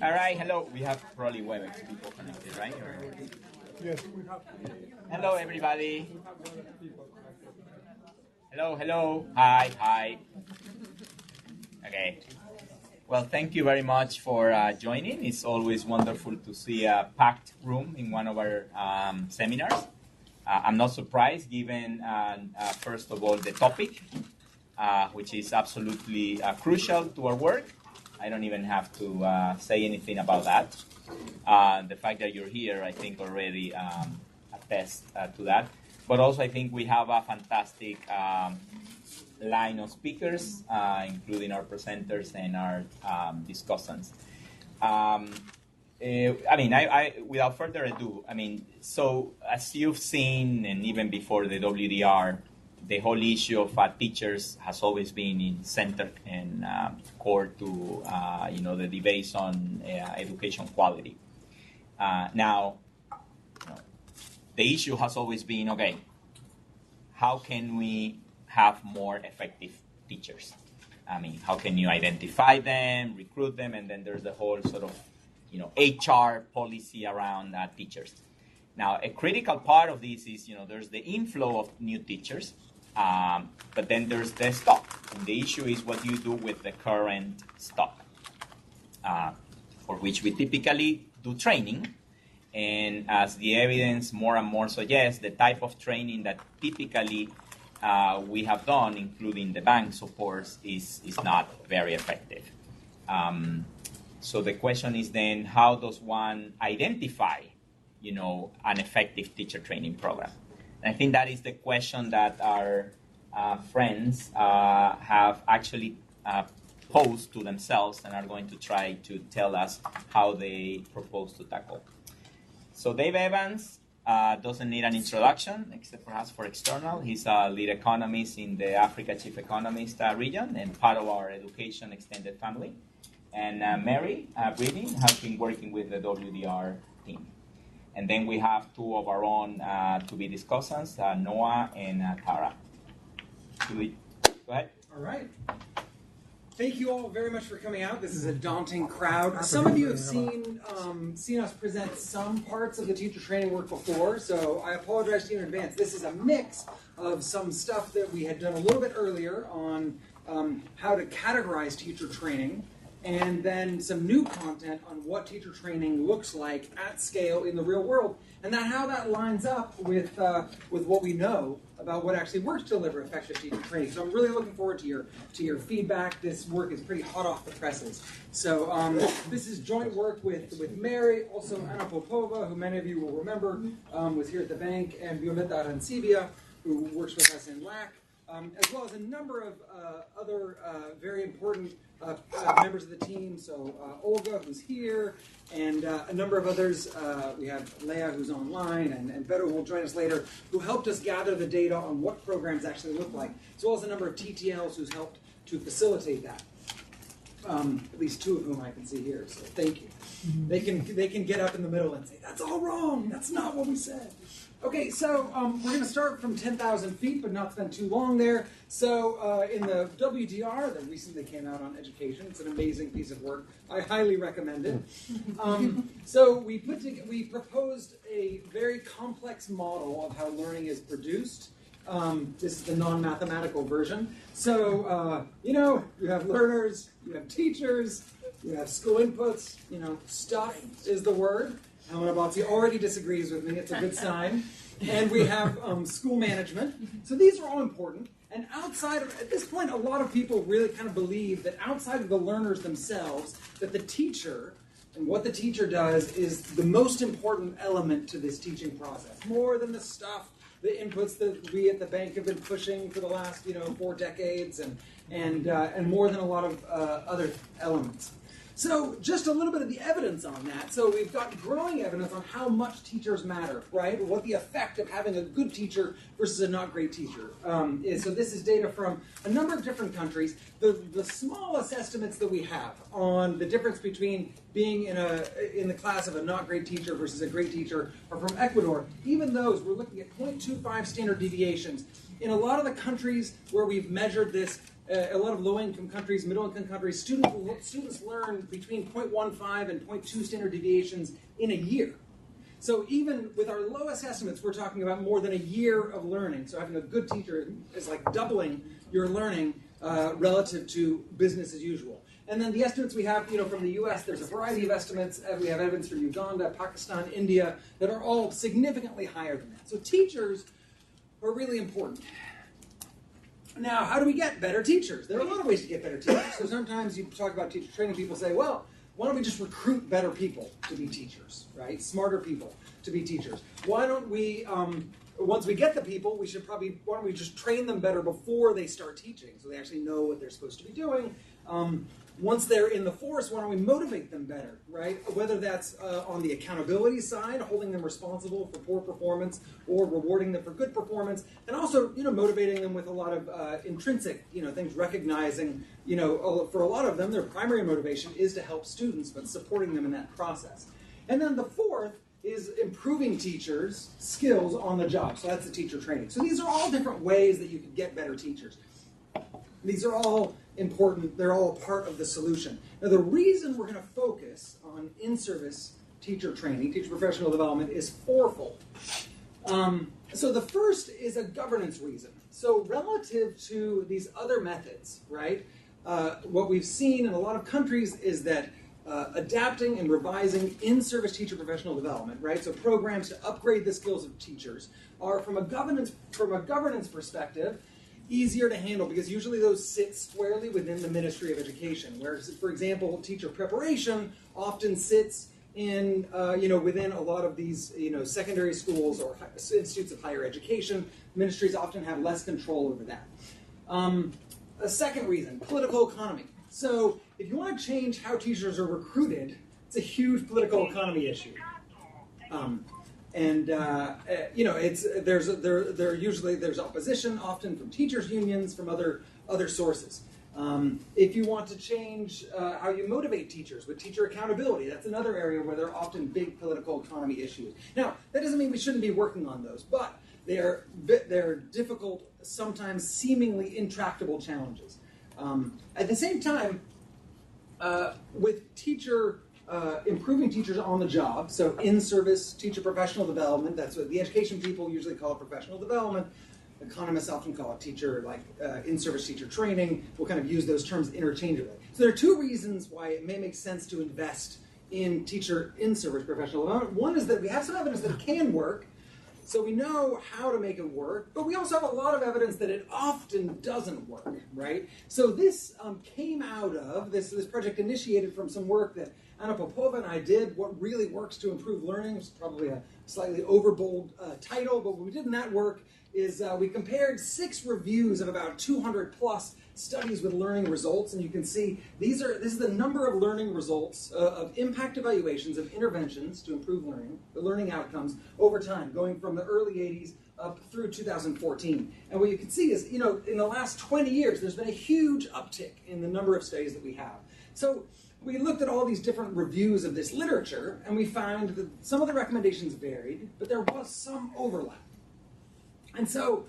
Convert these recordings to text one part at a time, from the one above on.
All right, hello. We have probably WebEx people connected, right? Yes. Hello, everybody. Hello, hello. Hi, hi. Okay. Well, thank you very much for joining. It's always wonderful to see a packed room in one of our seminars. I'm not surprised, given, first of all, the topic, which is absolutely crucial to our work. I don't even have to say anything about that. The fact that you're here, I think, already attests to that. But also, I think we have a fantastic line of speakers, including our presenters and our discussants. Without further ado, so as you've seen, and even before the WDR, the whole issue of teachers has always been in center and core to the debates on education quality. Now, the issue has always been, okay, how can we have more effective teachers? How can you identify them, recruit them, and then there's the whole sort of HR policy around teachers. Now, a critical part of this is, there's the inflow of new teachers, but then there's the stock. And the issue is what you do with the current stock, for which we typically do training. And as the evidence more and more suggests, the type of training that typically we have done, including the bank supports, is not very effective. So the question is then, how does one identify, an effective teacher training program? And I think that is the question that our friends have actually posed to themselves and are going to try to tell us how they propose to tackle. So Dave Evans doesn't need an introduction, except perhaps for external. He's a lead economist in the Africa Chief Economist region and part of our education extended family. And Mary Breeding has been working with the WDR team. And then we have two of our own to be discussants, Noah and Tara. Go ahead. All right. Thank you all very much for coming out. This is a daunting crowd. Some of you have seen us present some parts of the teacher training work before, so I apologize to you in advance. This is a mix of some stuff that we had done a little bit earlier on how to categorize teacher training, and then some new content on what teacher training looks like at scale in the real world, and how that lines up with what we know about what actually works to deliver effective teacher training. So I'm really looking forward to your feedback. This work is pretty hot off the presses. So this is joint work with Mary, also Anna Popova, who many of you will remember was here at the bank, and Violeta Arancibia, who works with us in LAC, as well as a number of other very important members of the team. So Olga, who's here, and a number of others. We have Leah, who's online, and Beto will join us later, who helped us gather the data on what programs actually look like, as well as a number of TTLs who's helped to facilitate that. At least two of whom I can see here, so thank you. They can get up in the middle and say, that's all wrong, that's not what we said. Okay, so we're going to start from 10,000 feet, but not spend too long there. So in the WDR that recently came out on education, it's an amazing piece of work. I highly recommend it. So we proposed a very complex model of how learning is produced. This is the non-mathematical version. So, you have learners, you have teachers, you have school inputs, stuff is the word. Helen Abbazzi already disagrees with me. It's a good sign. And we have school management. So these are all important. And at this point, a lot of people really kind of believe that outside of the learners themselves, that the teacher and what the teacher does is the most important element to this teaching process, more than the stuff, the inputs that we at the bank have been pushing for the last 4 decades, and more than a lot of other elements. So just a little bit of the evidence on that. So we've got growing evidence on how much teachers matter, right? What the effect of having a good teacher versus a not great teacher is. So this is data from a number of different countries. The smallest estimates that we have on the difference between being in the class of a not great teacher versus a great teacher are from Ecuador. Even those, we're looking at 0.25 standard deviations. In a lot of the countries where we've measured this, a lot of low-income countries, middle-income countries, students learn between 0.15 and 0.2 standard deviations in a year. So even with our lowest estimates, we're talking about more than a year of learning. So having a good teacher is like doubling your learning relative to business as usual. And then the estimates we have, from the U.S., there's a variety of estimates. We have evidence from Uganda, Pakistan, India, that are all significantly higher than that. So teachers are really important. Now, how do we get better teachers? There are a lot of ways to get better teachers. So sometimes you talk about teacher training, people say, well, why don't we just recruit better people to be teachers, right? Smarter people to be teachers. Why don't we, once we get the people, why don't we just train them better before they start teaching so they actually know what they're supposed to be doing? Once they're in the force, why don't we motivate them better, right? Whether that's on the accountability side, holding them responsible for poor performance, or rewarding them for good performance, and also, motivating them with a lot of intrinsic, things, recognizing, for a lot of them, their primary motivation is to help students, but supporting them in that process. And then the fourth is improving teachers' skills on the job. So that's the teacher training. So these are all different ways that you can get better teachers. These are all important. They're all part of the solution. Now, the reason we're going to focus on in-service teacher training, teacher professional development, is fourfold. So the first is a governance reason. So relative to these other methods, right, what we've seen in a lot of countries is that adapting and revising in-service teacher professional development, right, so programs to upgrade the skills of teachers, are from a governance perspective, easier to handle because usually those sit squarely within the Ministry of Education. Whereas, for example, teacher preparation often sits in, within a lot of these, secondary schools or institutes of higher education. Ministries often have less control over that. A second reason, political economy. So if you want to change how teachers are recruited, it's a huge political economy issue. There's opposition often from teachers' unions, from other sources. If you want to change how you motivate teachers with teacher accountability, that's another area where there are often big political economy issues. Now, that doesn't mean we shouldn't be working on those, but they're difficult, sometimes seemingly intractable challenges. At the same time, with improving teachers on the job, so in-service teacher professional development, that's what the education people usually call it, professional development. Economists often call it teacher, in-service teacher training. We'll kind of use those terms interchangeably. So there are two reasons why it may make sense to invest in teacher in-service professional development. One is that we have some evidence that it can work, so we know how to make it work, but we also have a lot of evidence that it often doesn't work, right? So this came out of, this project initiated from some work that Anna Popova and I did, What Really Works to Improve Learning. It's probably a slightly overbold title, but what we did in that work is we compared 6 reviews of about 200 plus studies with learning results, and you can see this is the number of learning results of impact evaluations of interventions to improve learning outcomes over time, going from the early 80s up through 2014. And what you can see is, in the last 20 years, there's been a huge uptick in the number of studies that we have. So we looked at all these different reviews of this literature, and we found that some of the recommendations varied, but there was some overlap. And so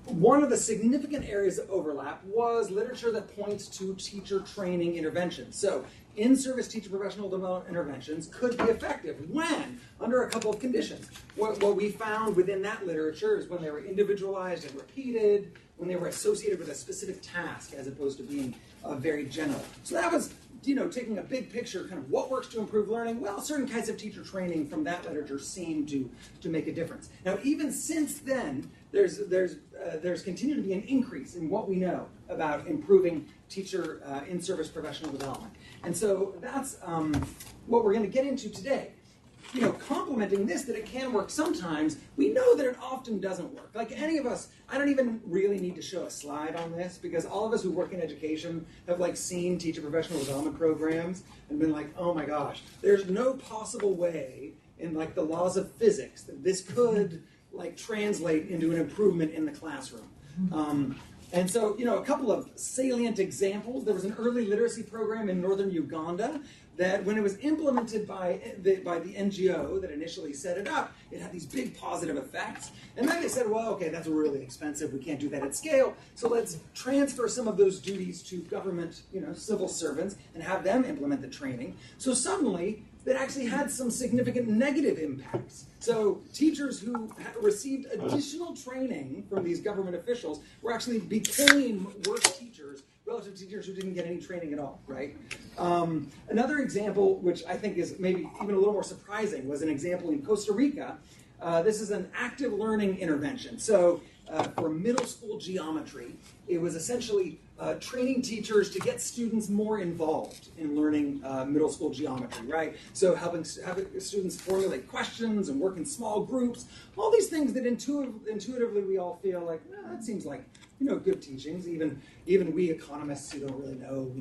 one of the significant areas of overlap was literature that points to teacher training interventions. So in-service teacher professional development interventions could be effective when, under a couple of conditions. What we found within that literature is when they were individualized and repeated, when they were associated with a specific task as opposed to being very general. So that was, taking a big picture, kind of what works to improve learning. Well, certain kinds of teacher training from that literature seem to make a difference. Now, even since then, there's continued to be an increase in what we know about improving teacher in-service professional development. And so that's what we're going to get into today. Complementing this, that it can work sometimes, we know that it often doesn't work. Like any of us, I don't even really need to show a slide on this, because all of us who work in education have seen teacher professional development programs and been like, oh my gosh, there's no possible way in the laws of physics that this could translate into an improvement in the classroom. And so, a couple of salient examples. There was an early literacy program in northern Uganda that when it was implemented by the NGO that initially set it up, it had these big positive effects. And then they said, well, okay, that's really expensive. We can't do that at scale. So let's transfer some of those duties to government, civil servants and have them implement the training. So suddenly, that actually had some significant negative impacts. So teachers who received additional training from these government officials became worse teachers relative to teachers who didn't get any training at all, right? Another example, which I think is maybe even a little more surprising, was an example in Costa Rica. This is an active learning intervention. So for middle school geometry, it was essentially training teachers to get students more involved in learning middle school geometry, right? So having students formulate questions and work in small groups, all these things that intuitively we all feel like, that seems like, good teachings. Even we economists who don't really know,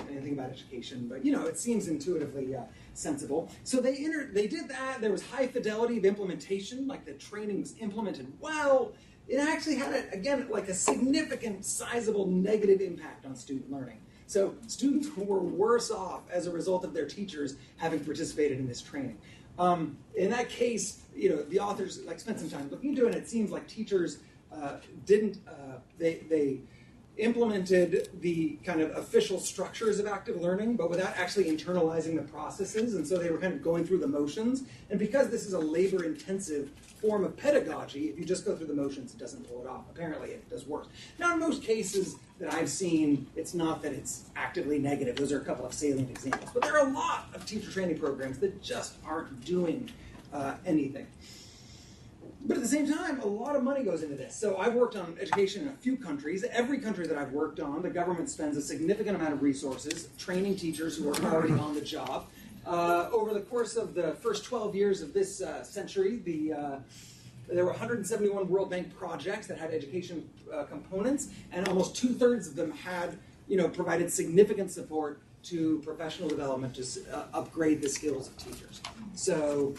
anything about education, but it seems intuitively sensible. So they did that. There was high fidelity of implementation, like the training was implemented well. It actually had, a significant, sizable negative impact on student learning. So students were worse off as a result of their teachers having participated in this training. In that case, the authors spent some time looking into it, and it seems like teachers they implemented the kind of official structures of active learning, but without actually internalizing the processes, and so they were kind of going through the motions. And because this is a labor-intensive form of pedagogy, if you just go through the motions, it doesn't pull it off. Apparently, it does worse. Now, in most cases that I've seen, it's not that it's actively negative. Those are a couple of salient examples. But there are a lot of teacher training programs that just aren't doing anything. But at the same time, a lot of money goes into this. So I've worked on education in a few countries. Every country that I've worked on, the government spends a significant amount of resources training teachers who are already on the job. Over the course of the first 12 years of this century, there were 171 World Bank projects that had education components, and almost 2/3 of them had, provided significant support to professional development to upgrade the skills of teachers. So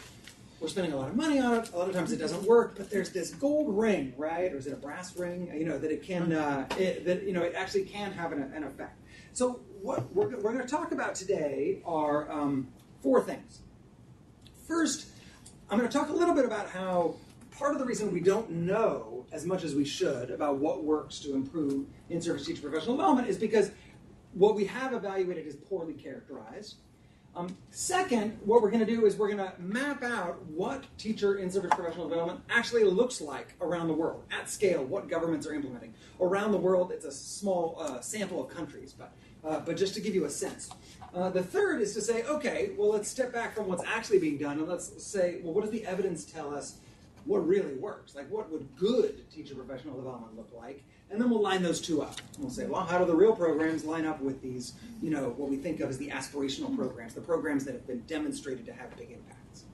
we're spending a lot of money on it. A lot of times it doesn't work, but there's this gold ring, right? Or is it a brass ring? That it can, it actually can have an effect. So what we're going to talk about today are 4 things. First, I'm going to talk a little bit about how part of the reason we don't know as much as we should about what works to improve in-service teacher professional development is because what we have evaluated is poorly characterized. Second, what we're going to do is we're going to map out what teacher in-service professional development actually looks like around the world, at scale, what governments are implementing. Around the world, it's a small sample of countries, but just to give you a sense. The third is to say, okay, well, let's step back from what's actually being done, and let's say, well, what does the evidence tell us what really works? Like, what would good teacher professional development look like? And then we'll line those two up. And we'll say, well, how do the real programs line up with these, what we think of as the aspirational programs, the programs that have been demonstrated to have big impacts?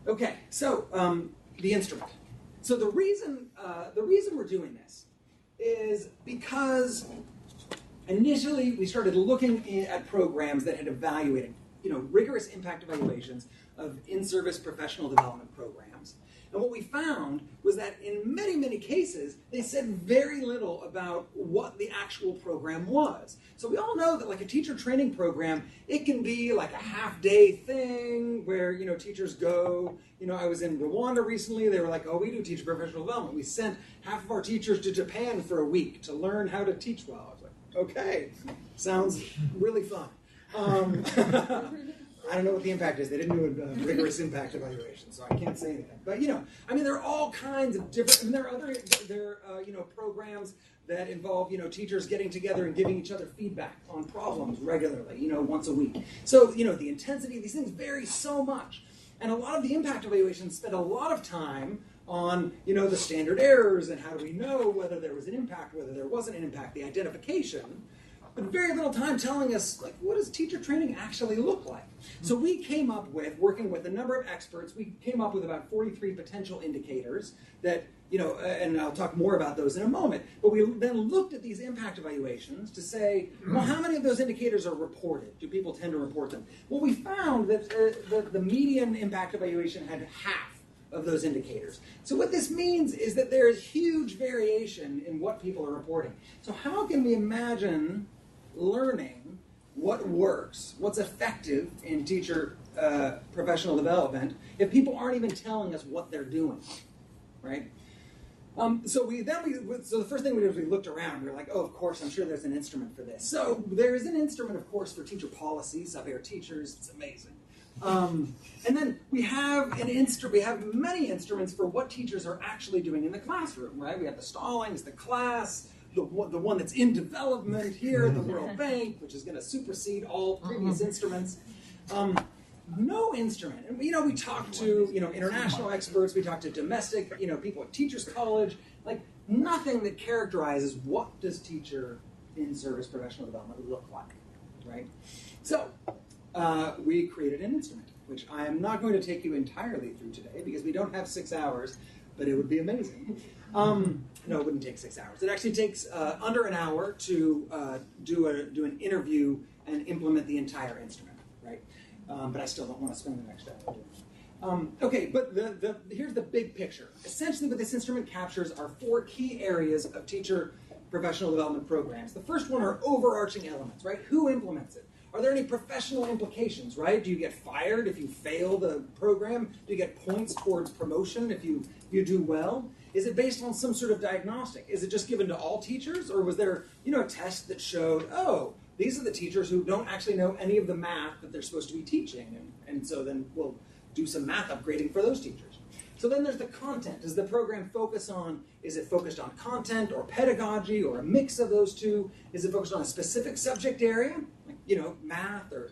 Okay, so the instrument. So the reason we're doing this is because initially we started looking at programs that had evaluated, rigorous impact evaluations of in-service professional development programs. And what we found was that in many, many cases, they said very little about what the actual program was. So we all know that like a teacher training program, it can be like a half-day thing where, teachers go. I was in Rwanda recently. They were like, oh, we do teacher professional development. We sent half of our teachers to Japan for a week to learn how to teach well. I was like, okay, sounds really fun. I don't know what the impact is. They didn't do a rigorous impact evaluation, so I can't say anything. But there are all kinds of different. There are other programs that involve teachers getting together and giving each other feedback on problems regularly, once a week. So the intensity of these things varies so much, and a lot of the impact evaluations spend a lot of time on the standard errors and how do we know whether there was an impact, whether there wasn't an impact, the identification. But very little time telling us, what does teacher training actually look like? So we came up with, working with a number of experts, we came up with about 43 potential indicators that, and I'll talk more about those in a moment, but we then looked at these impact evaluations to say, well, how many of those indicators are reported? Do people tend to report them? Well, we found that the median impact evaluation had half of those indicators. So what this means is that there is huge variation in what people are reporting. So how can we imagine learning what works, what's effective in teacher professional development, if people aren't even telling us what they're doing, right? So the first thing we did was we looked around. We were like, oh, of course, I'm sure there's an instrument for this. So there is an instrument, of course, for teacher policy, Sub-Air Teachers. It's amazing. And then we have we have many instruments for what teachers are actually doing in the classroom, right? We have the Stallings, the class, the one that's in development here, the World Bank, which is going to supersede all previous instruments. No instrument. And, we talk to, international experts, we talk to domestic, people at Teachers College, like nothing that characterizes what does teacher in-service professional development look like, right? So we created an instrument, which I am not going to take you entirely through today because we don't have 6 hours, but it would be amazing. No, it wouldn't take 6 hours. It actually takes under an hour to do an interview and implement the entire instrument, right? But I still don't want to spend the next hour doing it. Okay, but here's the big picture. Essentially what this instrument captures are 4 key areas of teacher professional development programs. The first one are overarching elements, right? Who implements it? Are there any professional implications, right? Do you get fired if you fail the program? Do you get points towards promotion if you do well? Is it based on some sort of diagnostic? Is it just given to all teachers? Or was there, a test that showed, oh, these are the teachers who don't actually know any of the math that they're supposed to be teaching. And so then we'll do some math upgrading for those teachers. So then there's the content. Does the program focus on, is it focused on content or pedagogy or a mix of those two? Is it focused on a specific subject area, like, math or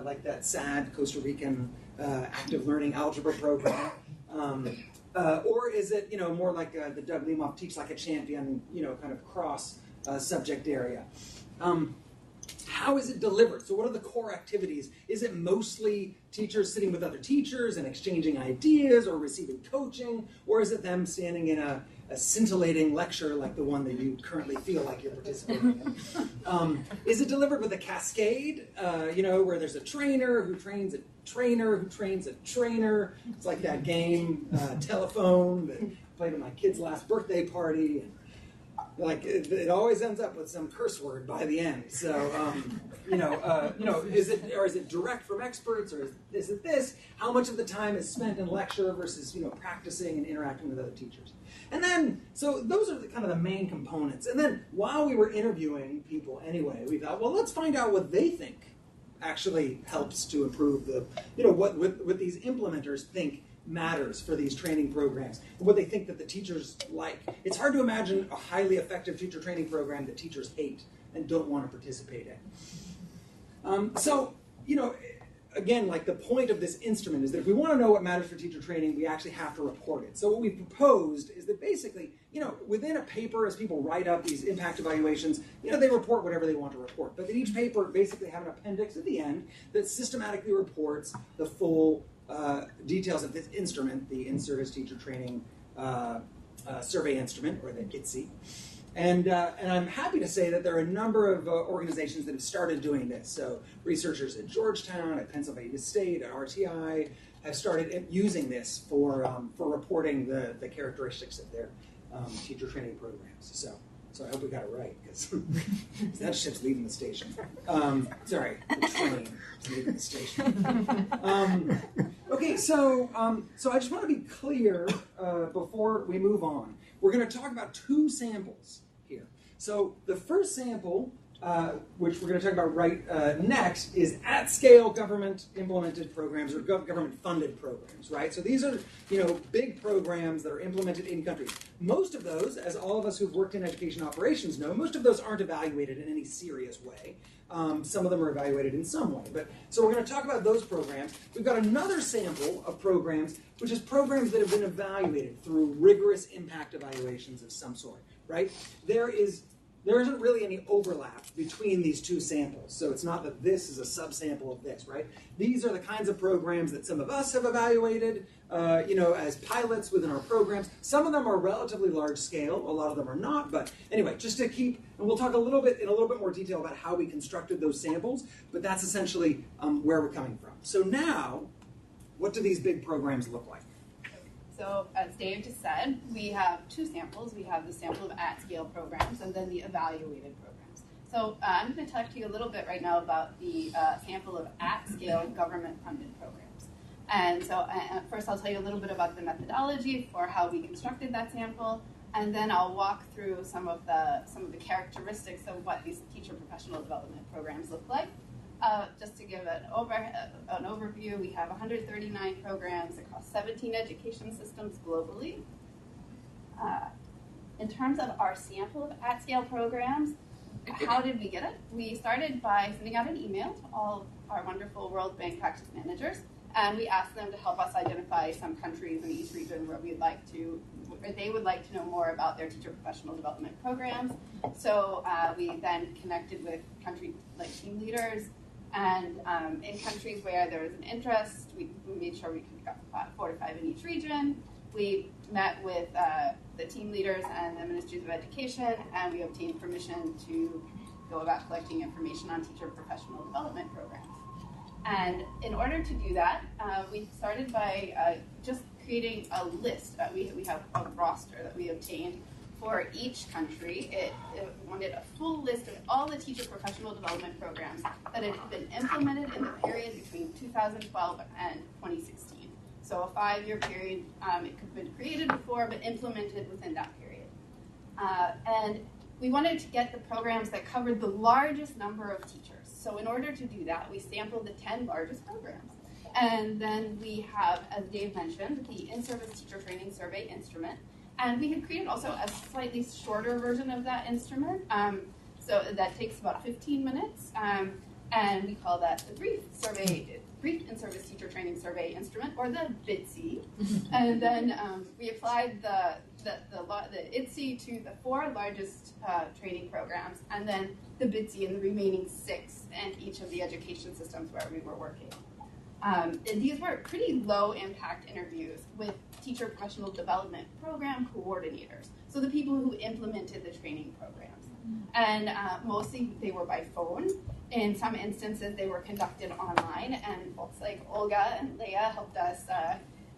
like that sad Costa Rican active learning algebra program? Or is it, more like the Doug Lemoff Teach Like a Champion, kind of cross subject area? How is it delivered? So what are the core activities? Is it mostly teachers sitting with other teachers and exchanging ideas or receiving coaching? Or is it them standing in a scintillating lecture like the one that you currently feel like you're participating in? Is it delivered with a cascade, where there's a trainer who trains a trainer who trains a trainer? It's like that game, Telephone, that I played at my kid's last birthday party. And it always ends up with some curse word by the end. So, is it direct from experts, or is it this? How much of the time is spent in lecture versus practicing and interacting with other teachers? And then, so those are kind of the main components. And then, while we were interviewing people anyway, we thought, well, let's find out what they think actually helps to improve what these implementers think matters for these training programs, and what they think that the teachers like. It's hard to imagine a highly effective teacher training program that teachers hate and don't want to participate in. Again, like the point of this instrument is that if we want to know what matters for teacher training, we actually have to report it. So what we've proposed is that basically, within a paper, as people write up these impact evaluations, they report whatever they want to report. But that each paper basically have an appendix at the end that systematically reports the full details of this instrument, the In-Service Teacher Training Survey Instrument, or the ITSE. And I'm happy to say that there are a number of organizations that have started doing this. So researchers at Georgetown, at Pennsylvania State, at RTI have started using this for reporting the characteristics of their teacher training programs. So I hope we got it right, because that ship's leaving the station. Sorry, the train is leaving the station. Okay, so I just want to be clear before we move on. We're going to talk about 2 samples here. So the first sample, which we're going to talk about right next, is at-scale government-implemented programs or government-funded programs, right? So these are, big programs that are implemented in countries. Most of those, as all of us who've worked in education operations know, most of those aren't evaluated in any serious way. Some of them are evaluated in some way. So we're going to talk about those programs. We've got another sample of programs, which is programs that have been evaluated through rigorous impact evaluations of some sort, right? There isn't really any overlap between these 2 samples. So it's not that this is a subsample of this, right? These are the kinds of programs that some of us have evaluated, as pilots within our programs. Some of them are relatively large scale. A lot of them are not. But anyway, just to keep, and we'll talk in a little bit more detail about how we constructed those samples, but that's essentially where we're coming from. So now, what do these big programs look like? So as Dave just said, we have two samples. We have the sample of at-scale programs and then the evaluated programs. So I'm going to talk to you a little bit right now about the sample of at-scale government-funded programs. And so first I'll tell you a little bit about the methodology for how we constructed that sample, and then I'll walk through some of the characteristics of what these teacher professional development programs look like. Just to give an overview, we have 139 programs across 17 education systems globally. In terms of our sample of at-scale programs, how did we get it? We started by sending out an email to all of our wonderful World Bank practice managers, and we asked them to help us identify some countries in each region where they would like to know more about their teacher professional development programs. So we then connected with country team leaders. And in countries where there was an interest, we made sure we got 4 to 5 in each region. We met with the team leaders and the ministries of education, and we obtained permission to go about collecting information on teacher professional development programs. And in order to do that, we started by just creating a list. We have a roster that we obtained for each country. It wanted a full list of all the teacher professional development programs that had been implemented in the period between 2012 and 2016. So a 5-year period. It could have been created before, but implemented within that period. And we wanted to get the programs that covered the largest number of teachers. So in order to do that, we sampled the 10 largest programs. And then we have, as Dave mentioned, the In-Service Teacher Training Survey instrument. And we had created also a slightly shorter version of that instrument. So that takes about 15 minutes. And we call that the Brief In-Service Teacher Training Survey instrument, or the BITSI. And then we applied the ITSI to the 4 largest training programs, and then the BITSI in the remaining 6 in each of the education systems where we were working. And these were pretty low-impact interviews with teacher professional development program coordinators, so the people who implemented the training programs. And mostly they were by phone. In some instances, they were conducted online, and folks like Olga and Leah helped us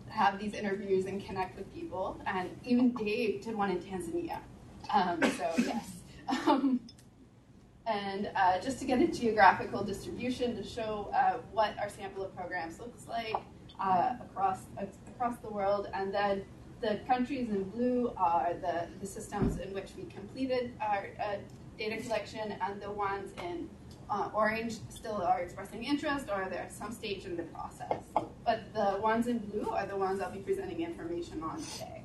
have these interviews and connect with people. And even Dave did one in Tanzania. So yes. And just to get a geographical distribution to show what our sample of programs looks like across the world. And then the countries in blue are the systems in which we completed our data collection, and the ones in orange still are expressing interest, or they're at some stage in the process. But the ones in blue are the ones I'll be presenting information on today.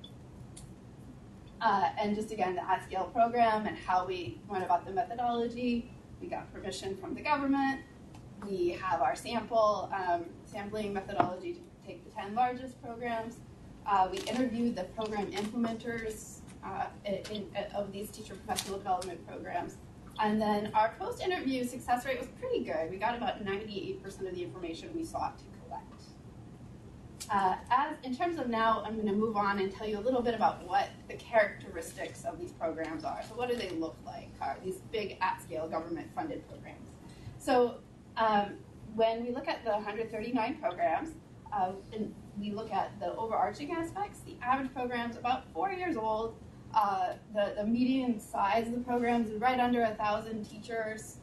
And just again, the at-scale program and how we went about the methodology. We got permission from the government. We have our sampling methodology to take the 10 largest programs. We interviewed the program implementers of these teacher professional development programs. And then our post-interview success rate was pretty good. We got about 98% of the information we sought to collect. In terms of now, I'm going to move on and tell you a little bit about what the characteristics of these programs are. So what do they look like, these big at-scale government-funded programs? So when we look at the 139 programs, and we look at the overarching aspects, the average program is about 4 years old. The median size of the programs is right under 1,000 teachers.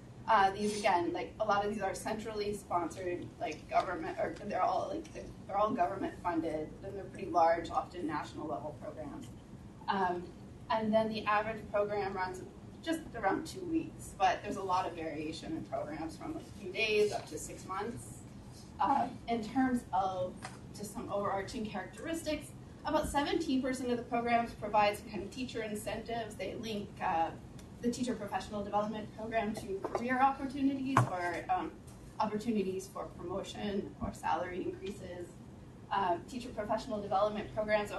These again, like a lot of these are centrally sponsored, like government, or they're all government funded, and they're pretty large, often national level programs. And then the average program runs just around 2 weeks, but there's a lot of variation in programs from a few days up to 6 months. In terms of just some overarching characteristics, about 17% of the programs provide some kind of teacher incentives. They link the teacher professional development program to career opportunities or opportunities for promotion or salary increases. Teacher professional development programs,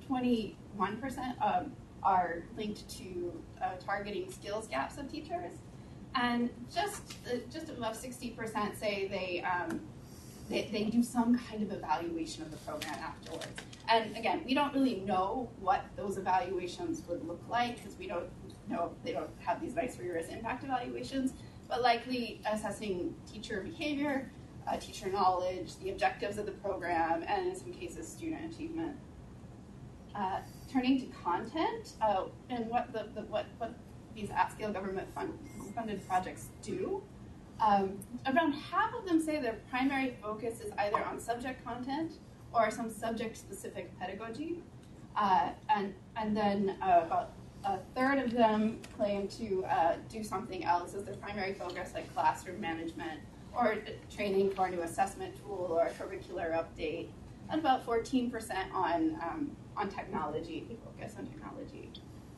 21% are linked to targeting skills gaps of teachers, and just above 60% say they do some kind of evaluation of the program afterwards. And again, we don't really know what those evaluations would look like because we don't know, they don't have these nice rigorous impact evaluations, but likely assessing teacher behavior, teacher knowledge, the objectives of the program, and in some cases, student achievement. Turning to content and what these at-scale government funded projects do. Around half of them say their primary focus is either on subject content or some subject-specific pedagogy, and then about a third of them claim to do something else as their primary focus, like classroom management or training for a new assessment tool or a curricular update, and about 14% on technology, focus on technology.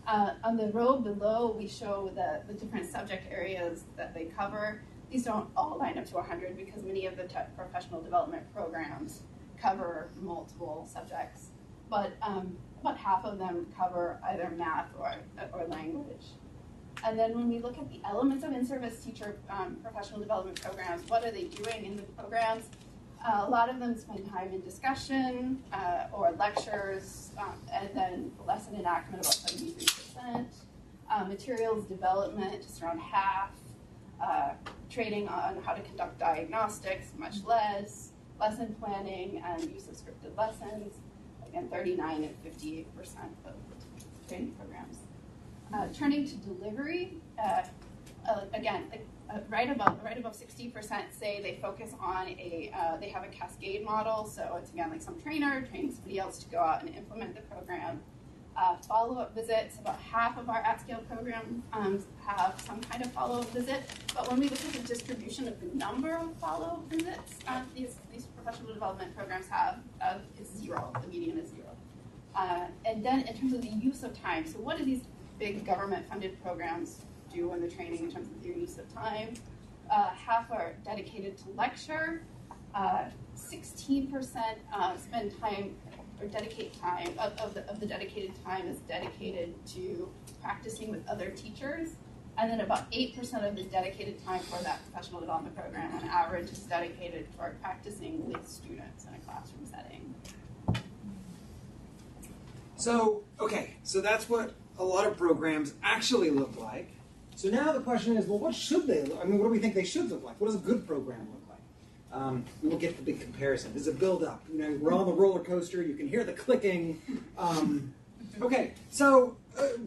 On the row below, we show the different subject areas that they cover. These don't all line up to 100 because many of the professional development programs cover multiple subjects, but about half of them cover either math or language. And then when we look at the elements of in-service teacher professional development programs, what are they doing in the programs? A lot of them spend time in discussion or lectures, and then lesson enactment about 73%. Materials development, just around half. Training on how to conduct diagnostics, much less. Lesson planning and use of scripted lessons, again, 39 and 58% of training programs. Turning to delivery, again, right above 60% say they focus on they have a cascade model. So it's again like some trainer training somebody else to go out and implement the program. Follow-up visits, about half of our at-scale programs have some kind of follow-up visit. But when we look at the distribution of the number of follow-up visits these professional development programs have, is 0. The median is 0. And then in terms of the use of time, so what do these big government-funded programs do in the training in terms of their use of time? Half are dedicated to lecture. 16% spend time or dedicate time of the dedicated time is dedicated to practicing with other teachers, and then about 8% of the dedicated time for that professional development program on average is dedicated for practicing with students in a classroom setting. So, okay, so that's what a lot of programs actually look like. So now the question is, well, what should they look? I mean, what do we think they should look like? What does a good program look like? We won't get the big comparison. There's a build-up. You know, we're on the roller coaster. You can hear the clicking. Okay, so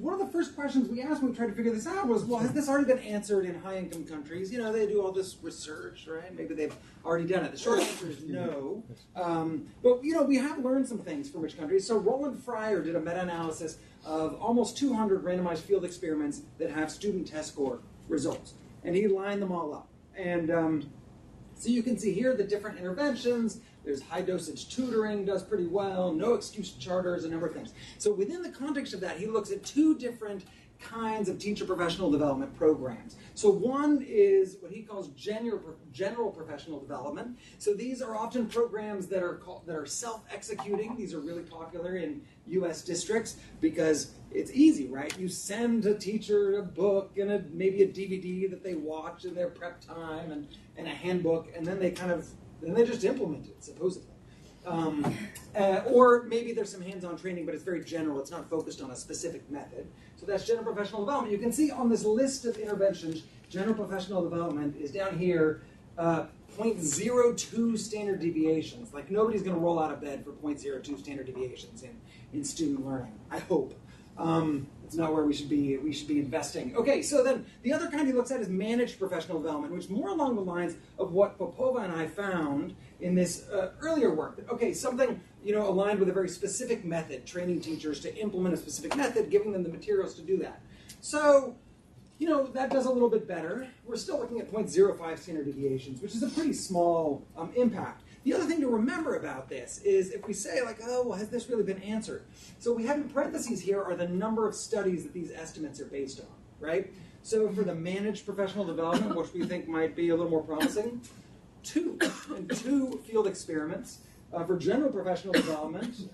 one of the first questions we asked when we tried to figure this out was, well, has this already been answered in high-income countries? You know, they do all this research, right? Maybe they've already done it. The short answer is no. But, you know, we have learned some things from rich countries. So Roland Fryer did a meta-analysis of almost 200 randomized field experiments that have student test score results. And he lined them all up. And so you can see here the different interventions. There's high-dosage tutoring, does pretty well. No excuse charters, a number of things. So within the context of that, he looks at 2 different kinds of teacher professional development programs. So one is what he calls general professional development. So these are often programs that are self-executing. These are really popular in U.S. districts because it's easy, right? You send a teacher a book and maybe a DVD that they watch in their prep time and a handbook, and then they just implement it, supposedly. Or maybe there's some hands-on training, but it's very general. It's not focused on a specific method. So that's general professional development. You can see on this list of interventions, general professional development is down here, 0.02 standard deviations. Like nobody's going to roll out of bed for 0.02 standard deviations in student learning, I hope. It's not where we should be investing. Okay, so then the other kind he looks at is managed professional development, which is more along the lines of what Popova and I found in this earlier work. Okay, something aligned with a very specific method, training teachers to implement a specific method, giving them the materials to do that. So, that does a little bit better. We're still looking at 0.05 standard deviations, which is a pretty small impact. The other thing to remember about this is if we say, like, oh, well, has this really been answered? So we have in parentheses here are the number of studies that these estimates are based on, right? So for the managed professional development, which we think might be a little more promising, 2 field experiments. For general professional development,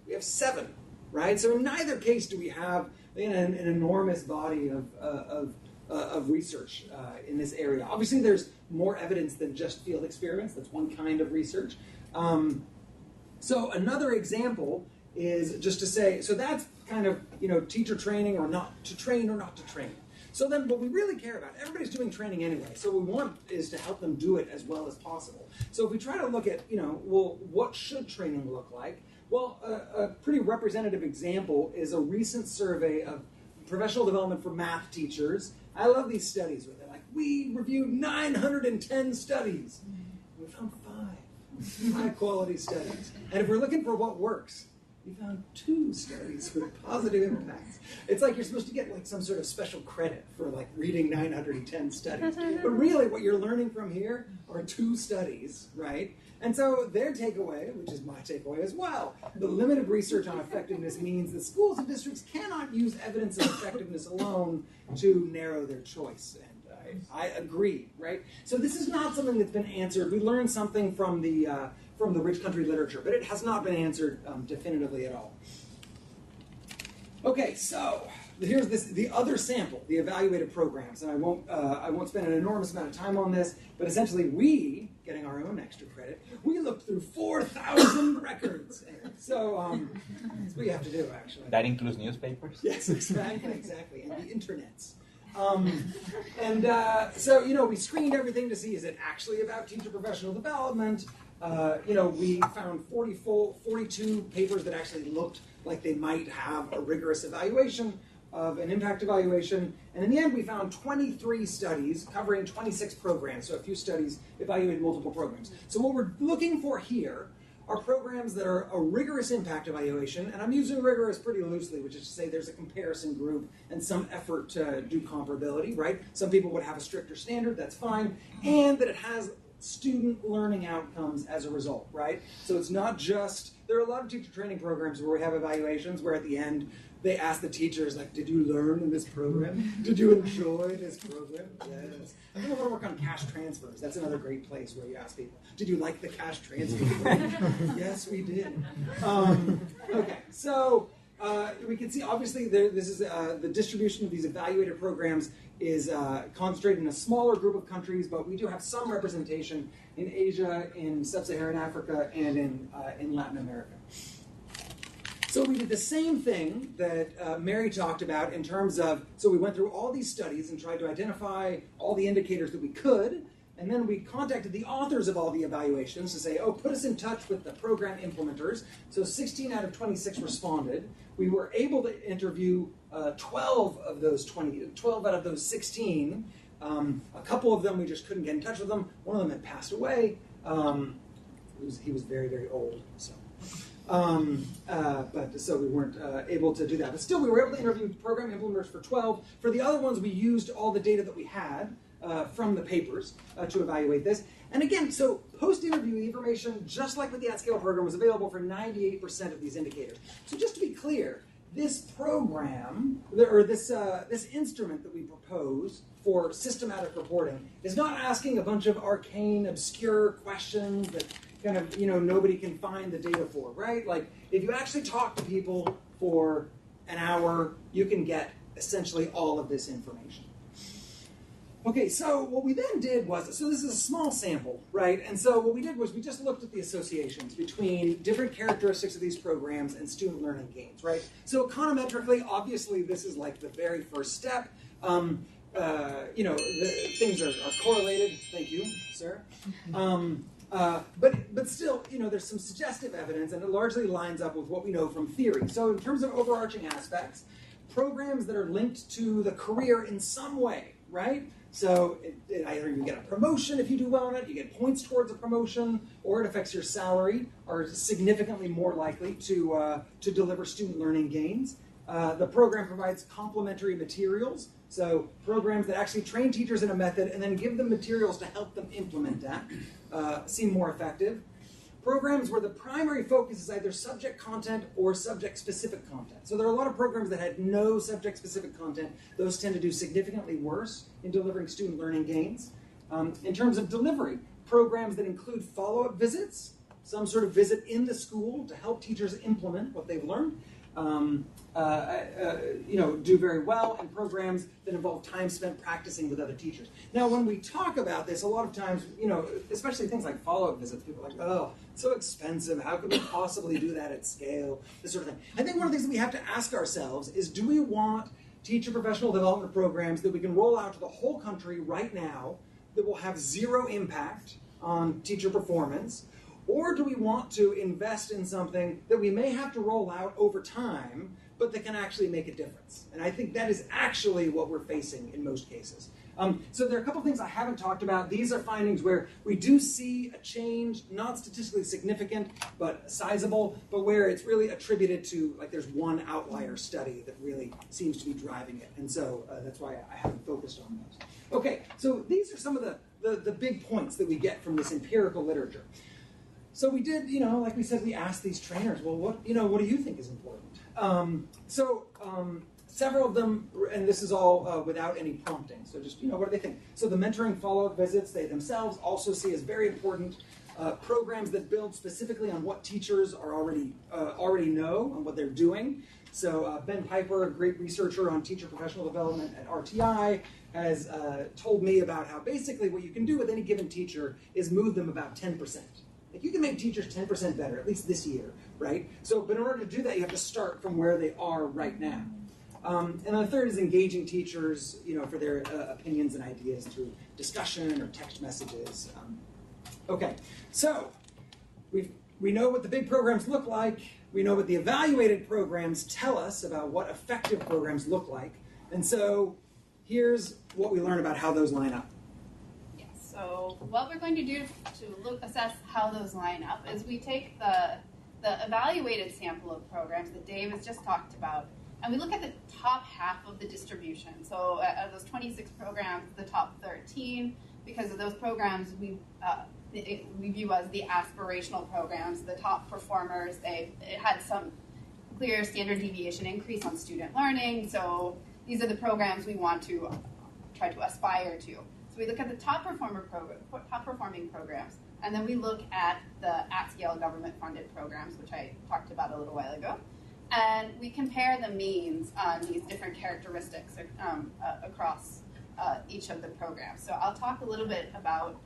we have 7, right? So in neither case do we have an enormous body of research in this area. Obviously, there's more evidence than just field experiments. That's one kind of research. So another example is just to say, so that's kind of, teacher training or not to train or not to train. So then what we really care about, everybody's doing training anyway, so what we want is to help them do it as well as possible. So if we try to look at, well, what should training look like? Well, a pretty representative example is a recent survey of professional development for math teachers. I love these studies where they're like, we reviewed 910 studies. We found 5 high-quality studies. And if we're looking for what works, we found 2 studies with positive impacts. It's like you're supposed to get like some sort of special credit for like reading 910 studies. But really what you're learning from here are 2 studies, right? And so their takeaway, which is my takeaway as well, the limited research on effectiveness means that schools and districts cannot use evidence of effectiveness alone to narrow their choice. And I agree, right? So this is not something that's been answered. We learned something from the rich country literature, but it has not been answered definitively at all. Okay, so here's the other sample, the evaluated programs, and I won't spend an enormous amount of time on this, but essentially we, getting our own extra credit, we looked through 4,000 records. So that's what you have to do, actually. That includes newspapers? Yes, exactly, and the internets. So, we screened everything to see, is it actually about teacher professional development? We found 42 papers that actually looked like they might have a rigorous evaluation of an impact evaluation. And in the end, we found 23 studies covering 26 programs. So a few studies evaluated multiple programs. So what we're looking for here are programs that are a rigorous impact evaluation, and I'm using rigorous pretty loosely, which is to say there's a comparison group and some effort to do comparability, right? Some people would have a stricter standard, that's fine, and that it has student learning outcomes as a result, right? So it's not just, there are a lot of teacher training programs where we have evaluations where at the end they ask the teachers, like, did you learn in this program? Did you enjoy this program? Yes. I think I want to work on cash transfers. That's another great place where you ask people, did you like the cash transfer? Yes, we did. Okay, so we can see, obviously, this is the distribution of these evaluated programs is concentrated in a smaller group of countries, but we do have some representation in Asia, in Sub-Saharan Africa, and in Latin America. So we did the same thing that Mary talked about in terms of, so we went through all these studies and tried to identify all the indicators that we could, and then we contacted the authors of all the evaluations to say, oh, put us in touch with the program implementers. So 16 out of 26 responded. We were able to interview 12 out of those 16. A couple of them, we just couldn't get in touch with them. One of them had passed away. He was very, very old, so. So we weren't able to do that. But still, we were able to interview program implementers for 12. For the other ones, we used all the data that we had from the papers to evaluate this. And again, so post-interview information, just like with the at-scale program, was available for 98% of these indicators. So just to be clear, this program, or this instrument that we propose for systematic reporting is not asking a bunch of arcane, obscure questions that kind of, nobody can find the data for, right? Like, if you actually talk to people for an hour, you can get essentially all of this information. Okay, so what we then did was, so this is a small sample, right? And so what we did was we just looked at the associations between different characteristics of these programs and student learning gains, right? So econometrically, obviously, this is like the very first step. The things are correlated. Thank you, sir. But still, there's some suggestive evidence, and it largely lines up with what we know from theory. So in terms of overarching aspects, programs that are linked to the career in some way, right? So either you get a promotion if you do well in it, you get points towards a promotion, or it affects your salary, are significantly more likely to deliver student learning gains. The program provides complementary materials, so programs that actually train teachers in a method and then give them materials to help them implement that seem more effective. Programs where the primary focus is either subject content or subject-specific content. So there are a lot of programs that had no subject-specific content. Those tend to do significantly worse in delivering student learning gains. In terms of delivery, programs that include follow-up visits, some sort of visit in the school to help teachers implement what they've learned, do very well, and programs that involve time spent practicing with other teachers. Now, when we talk about this, a lot of times, especially things like follow-up visits, people are like, oh, it's so expensive. How could we possibly do that at scale? This sort of thing. I think one of the things that we have to ask ourselves is, do we want teacher professional development programs that we can roll out to the whole country right now that will have zero impact on teacher performance? Or do we want to invest in something that we may have to roll out over time, but that can actually make a difference? And I think that is actually what we're facing in most cases. So there are a couple things I haven't talked about. These are findings where we do see a change, not statistically significant, but sizable, but where it's really attributed to, like, there's one outlier study that really seems to be driving it. And so that's why I haven't focused on those. Okay, so these are some of the big points that we get from this empirical literature. So we did, like we said, we asked these trainers, well, what do you think is important? Several of them, and this is all without any prompting, so just, what do they think? So the mentoring follow-up visits, they themselves also see as very important. Programs that build specifically on what teachers are already know and what they're doing. So Ben Piper, a great researcher on teacher professional development at RTI, has told me about how basically what you can do with any given teacher is move them about 10%. Like, you can make teachers 10% better, at least this year, right? So, but in order to do that, you have to start from where they are right now. And the third is engaging teachers, for their opinions and ideas through discussion or text messages. Okay, so we know what the big programs look like. We know what the evaluated programs tell us about what effective programs look like. And so here's what we learn about how those line up. Yeah, so what we're going to do to assess how those line up is we take the evaluated sample of programs that Dave has just talked about, and we look at the top half of the distribution. So of those 26 programs, the top 13, because of those programs we view as the aspirational programs, the top performers. It had some clear standard deviation increase on student learning. So these are the programs we want to try to aspire to. So we look at the top performing programs, and then we look at the at-scale government-funded programs, which I talked about a little while ago. And we compare the means on these different characteristics across each of the programs. So I'll talk a little bit about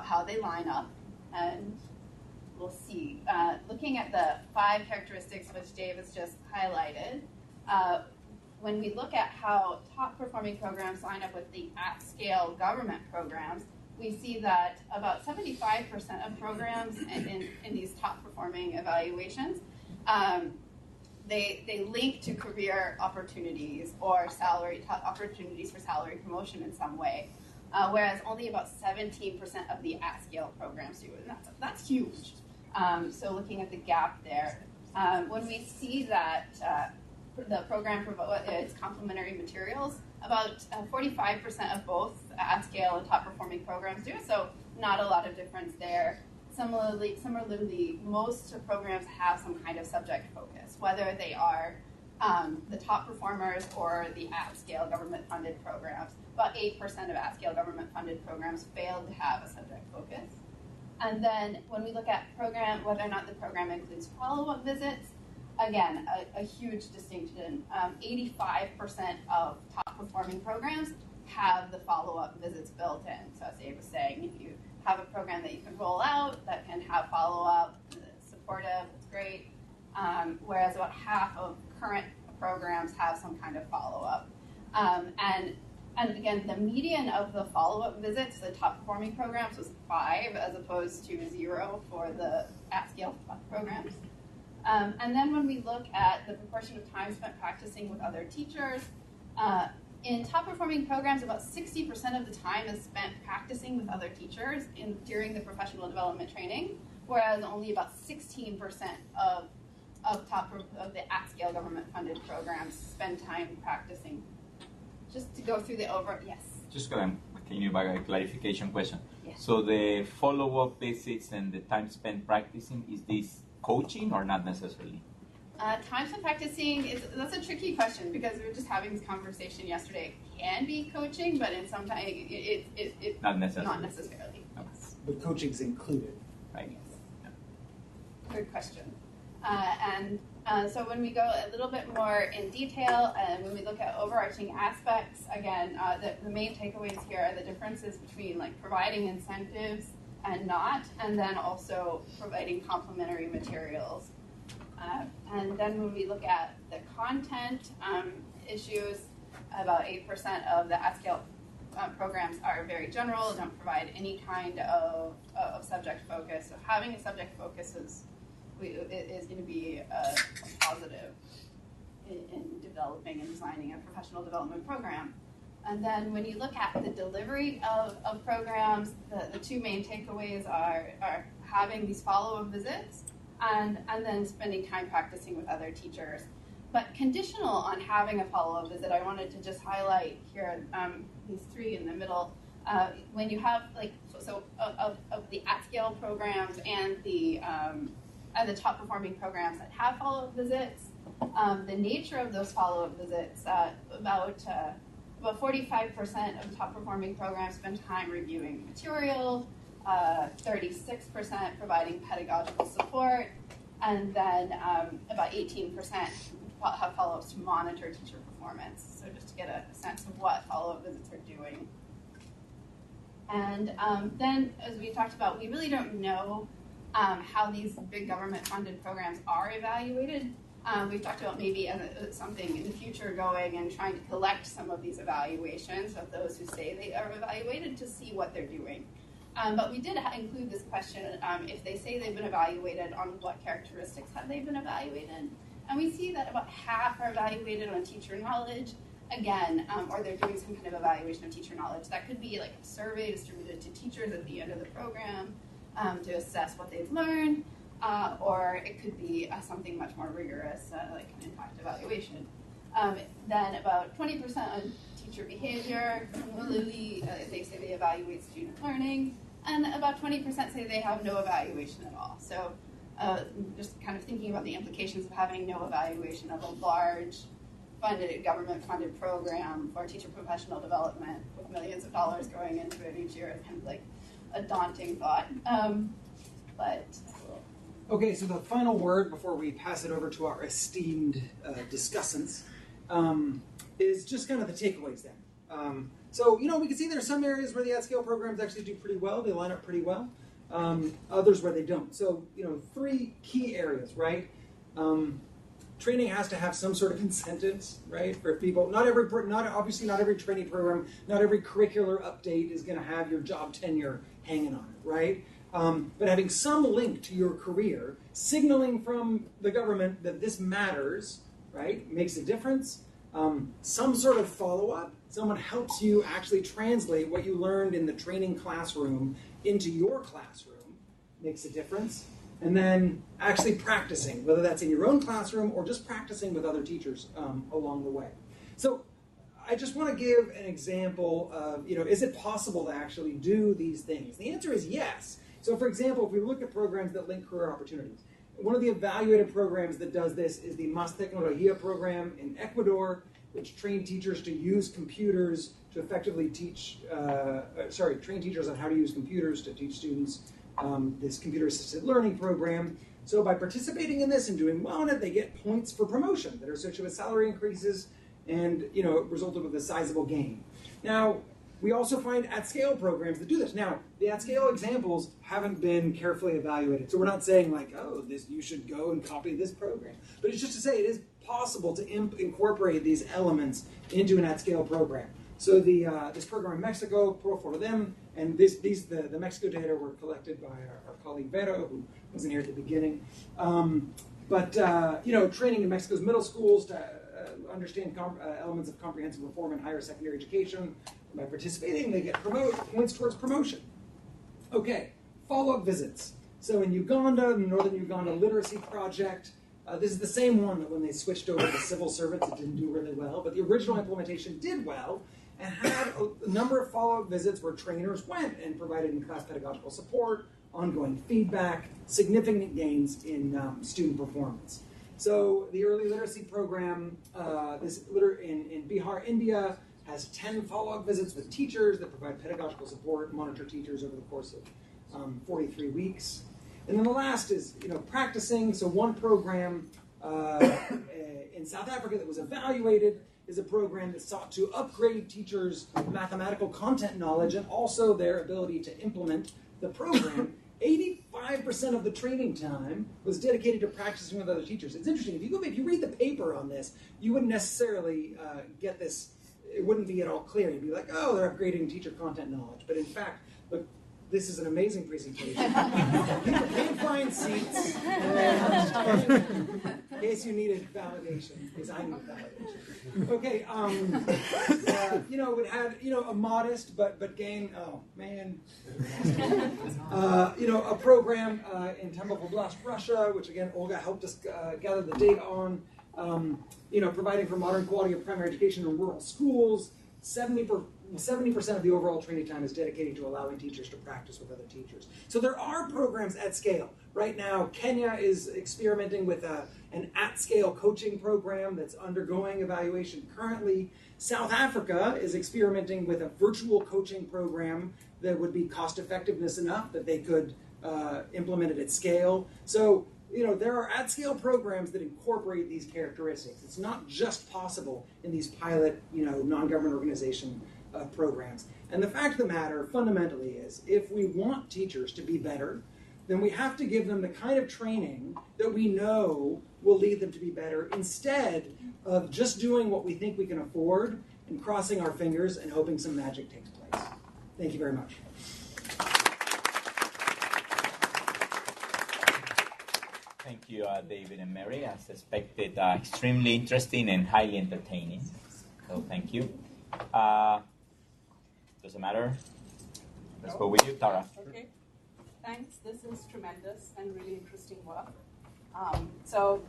how they line up, and we'll see. Looking at the 5 characteristics which Dave has just highlighted, when we look at how top-performing programs line up with the at-scale government programs, we see that about 75% of programs in these top-performing evaluations, they link to career opportunities or opportunities for salary promotion in some way, whereas only about 17% of the at-scale programs do, and that's huge. So looking at the gap there, when we see that the program provides its complementary materials, about 45% of both at-scale and top-performing programs do, so not a lot of difference there. Similarly, most programs have some kind of subject focus, whether they are the top performers or the at-scale government-funded programs. About 8% of at-scale government-funded programs fail to have a subject focus. And then when we look at whether or not the program includes follow-up visits, again, a huge distinction. 85% of top-performing programs have the follow-up visits built in. So as Dave was saying, if you have a program that you can roll out that can have follow-up, supportive, it's great. Whereas about half of current programs have some kind of follow-up. And again, the median of the follow-up visits, the top-performing programs, was 5 as opposed to 0 for the at-scale programs. And then when we look at the proportion of time spent practicing with other teachers, in top-performing programs, about 60% of the time is spent practicing with other teachers during the professional development training, whereas only about 16% of the at-scale government-funded programs spend time practicing. Just to go through the yes. Just can you back a clarification question? Yes. So the follow-up visits and the time spent practicing, is this coaching or not necessarily? Time spent practicing, that's a tricky question because we were just having this conversation yesterday. It can be coaching, but in some time it not necessarily. Not necessarily. Okay. Yes. But coaching's included. Right. Yes. Yeah. Good question. So when we go a little bit more in detail, and when we look at overarching aspects, again, the main takeaways here are the differences between like providing incentives and not, and then also providing complementary materials. And then when we look at the content issues, about 8% of the at-scale programs are very general, don't provide any kind of subject focus. So having a subject focus is going to be a positive in developing and designing a professional development program. And then when you look at the delivery of programs, the two main takeaways are having these follow-up visits and then spending time practicing with other teachers. But conditional on having a follow-up visit, I wanted to just highlight here these three in the middle. When you have of the at-scale programs and the top performing programs that have follow-up visits, the nature of those follow-up visits, about 45% of top performing programs spend time reviewing material, 36% providing pedagogical support, and then about 18% have follow-ups to monitor teacher performance. So just to get a sense of what follow-up visits are doing. And then, as we talked about, we really don't know how these big government-funded programs are evaluated. We've talked about maybe something in the future going and trying to collect some of these evaluations of those who say they are evaluated to see what they're doing. But we did include this question, if they say they've been evaluated, on what characteristics have they been evaluated? And we see that about half are evaluated on teacher knowledge, again, or they're doing some kind of evaluation of teacher knowledge. That could be like a survey distributed to teachers at the end of the program to assess what they've learned, or it could be something much more rigorous, like an impact evaluation. Then about 20% on teacher behavior. Similarly, they say they evaluate student learning, and about 20% say they have no evaluation at all. So just kind of thinking about the implications of having no evaluation of a large government-funded program for teacher professional development with millions of dollars going into it each year is kind of like a daunting thought. Okay, so the final word before we pass it over to our esteemed discussants is just kind of the takeaways then. So, we can see there are some areas where the at-scale programs actually do pretty well. They line up pretty well. Others where they don't. So, three key areas, right? Training has to have some sort of incentives, right, for people. Obviously not every training program, not every curricular update is going to have your job tenure hanging on it, right? But having some link to your career, signaling from the government that this matters, right, makes a difference. Some sort of follow-up, someone helps you actually translate what you learned in the training classroom into your classroom, makes a difference. And then actually practicing, whether that's in your own classroom or just practicing with other teachers along the way. So I just want to give an example of, is it possible to actually do these things? The answer is yes. So for example, if we look at programs that link career opportunities, one of the evaluated programs that does this is the Más Tecnología program in Ecuador, which train teachers to use computers to effectively train teachers on how to use computers to teach students this computer-assisted learning program. So by participating in this and doing well in it, they get points for promotion that are associated with salary increases and, it resulted with a sizable gain. Now, we also find at-scale programs that do this. Now, the at-scale examples haven't been carefully evaluated. So we're not saying like, you should go and copy this program. But it's just to say it is possible to incorporate these elements into an at-scale program. So this program in Mexico, Pro for Them, and the Mexico data were collected by our colleague Vera, who wasn't here at the beginning. Training in Mexico's middle schools to understand elements of comprehensive reform in higher secondary education. By participating, they get points towards promotion. Okay, follow-up visits. So in Uganda, the Northern Uganda Literacy Project, this is the same one that when they switched over to civil servants, it didn't do really well. But the original implementation did well and had a number of follow-up visits where trainers went and provided in-class pedagogical support, ongoing feedback, significant gains in student performance. So the early literacy program in Bihar, India, has 10 follow-up visits with teachers that provide pedagogical support, monitor teachers over the course of 43 weeks. And then the last is, practicing. So one program in South Africa that was evaluated is a program that sought to upgrade teachers' mathematical content knowledge and also their ability to implement the program. 85% of the training time was dedicated to practicing with other teachers. It's interesting. If you read the paper on this, you wouldn't necessarily get this it wouldn't be at all clear. You'd be like, oh, they're upgrading teacher content knowledge. But in fact, look, this is an amazing presentation. People can find seats. In case you needed validation, because I need validation. Okay, it had, a modest but gain, oh man, a program in Temple Oblast, Russia, which again, Olga helped us gather the data on, providing for modern quality of primary education in rural schools. 70% of the overall training time is dedicated to allowing teachers to practice with other teachers. So there are programs at scale. Right now, Kenya is experimenting with an at-scale coaching program that's undergoing evaluation currently. South Africa is experimenting with a virtual coaching program that would be cost-effectiveness enough that they could implement it at scale. So, there are at-scale programs that incorporate these characteristics. It's not just possible in these pilot, non-government organization programs. And the fact of the matter, fundamentally, is if we want teachers to be better, then we have to give them the kind of training that we know will lead them to be better, instead of just doing what we think we can afford and crossing our fingers and hoping some magic takes place. Thank you very much. Thank you, David and Mary. As expected, extremely interesting and highly entertaining. So thank you. Doesn't matter. Let's go with you, Tara. Okay. Thanks. This is tremendous and really interesting work. So,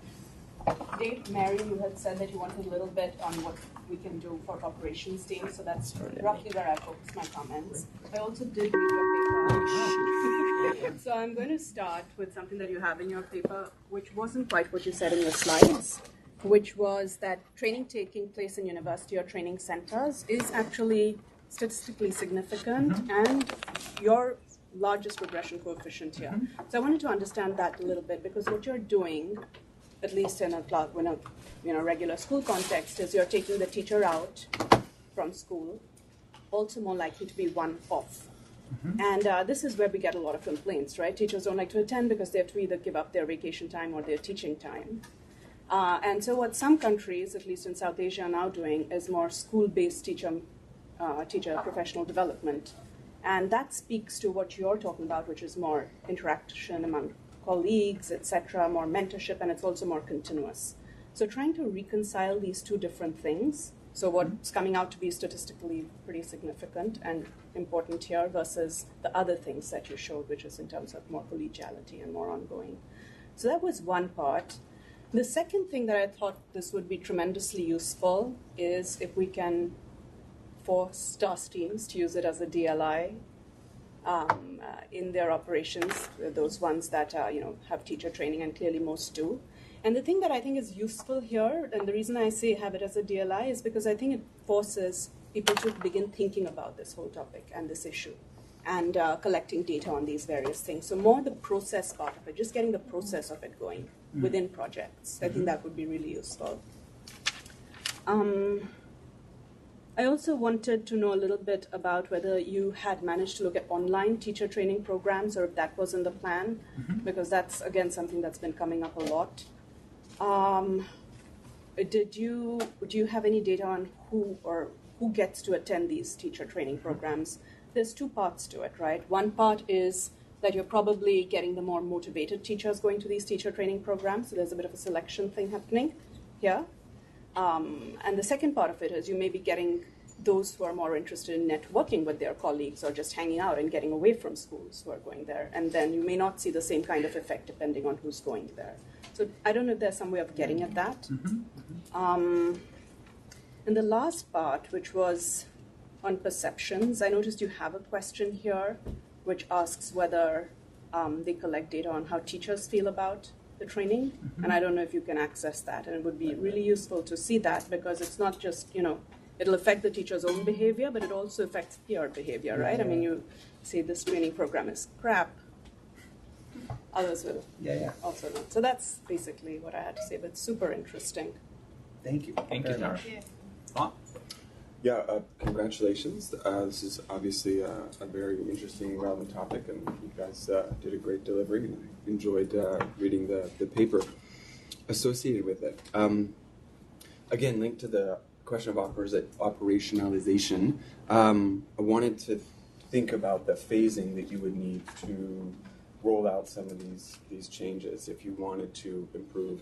Dave, Mary, you had said that you wanted a little bit on what we can do for operations team. So that's roughly where I focused my comments. I also did read your paper. So I'm going to start with something that you have in your paper, which wasn't quite what you said in your slides, which was that training taking place in university or training centers is actually statistically significant and your largest regression coefficient here. So I wanted to understand that a little bit, because what you're doing, at least in a regular school context, is you're taking the teacher out from school, also more likely to be one off. And this is where we get a lot of complaints, right? Teachers don't like to attend because they have to either give up their vacation time or their teaching time. And so what some countries, at least in South Asia, are now doing is more school-based teacher professional development. And that speaks to what you're talking about, which is more interaction among colleagues, etc., more mentorship, and it's also more continuous. So trying to reconcile these two different things, so what's coming out to be statistically pretty significant and important here versus the other things that you showed, which is in terms of more collegiality and more ongoing. So that was one part. The second thing that I thought this would be tremendously useful is if we can force STARS teams to use it as a DLI in their operations, those ones that have teacher training, and clearly most do. And the thing that I think is useful here, and the reason I say have it as a DLI, is because I think it forces people to begin thinking about this whole topic and this issue and collecting data on these various things. So more the process part of it, just getting the process of it going within projects. I think that would be really useful. I also wanted to know a little bit about whether you had managed to look at online teacher training programs, or if that was in the plan, because that's, again, something that's been coming up a lot. Do you have any data on who gets to attend these teacher training programs? There's two parts to it, right? One part is that you're probably getting the more motivated teachers going to these teacher training programs, so there's a bit of a selection thing happening here. And the second part of it is you may be getting those who are more interested in networking with their colleagues or just hanging out and getting away from schools who are going there. And then you may not see the same kind of effect depending on who's going there. So I don't know if there's some way of getting at that. And the last part, which was on perceptions, I noticed you have a question here which asks whether they collect data on how teachers feel about the training, and I don't know if you can access that, and it would be really useful to see that, because it's not just, it'll affect the teacher's own behavior, but it also affects peer behavior, right? I mean, you say this training program is crap, others will also not. So that's basically what I had to say, but super interesting. Thank you. Thank you, Tara. Yeah, congratulations. This is obviously a very interesting and relevant topic, and you guys did a great delivery. And I enjoyed reading the paper associated with it. Again, linked to the question of operationalization, I wanted to think about the phasing that you would need to roll out some of these changes if you wanted to improve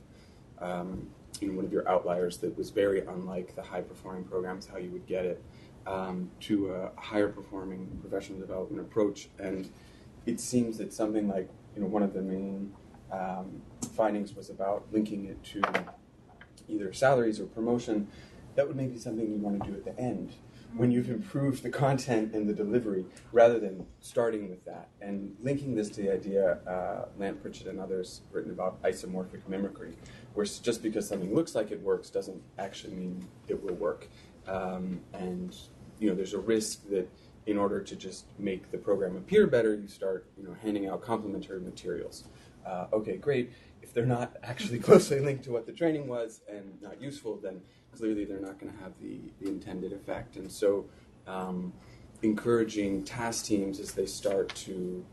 one of your outliers that was very unlike the high-performing programs, how you would get it to a higher-performing professional development approach. And it seems that something like one of the main findings was about linking it to either salaries or promotion. That would maybe be something you want to do at the end when you've improved the content and the delivery, rather than starting with that. And linking this to the idea, Lant Pritchett and others written about isomorphic mimicry, where just because something looks like it works doesn't actually mean it will work. And there's a risk that in order to just make the program appear better, you start handing out complementary materials. Okay, great. If they're not actually closely linked to what the training was and not useful, then clearly they're not going to have the intended effect. And so encouraging task teams as they start to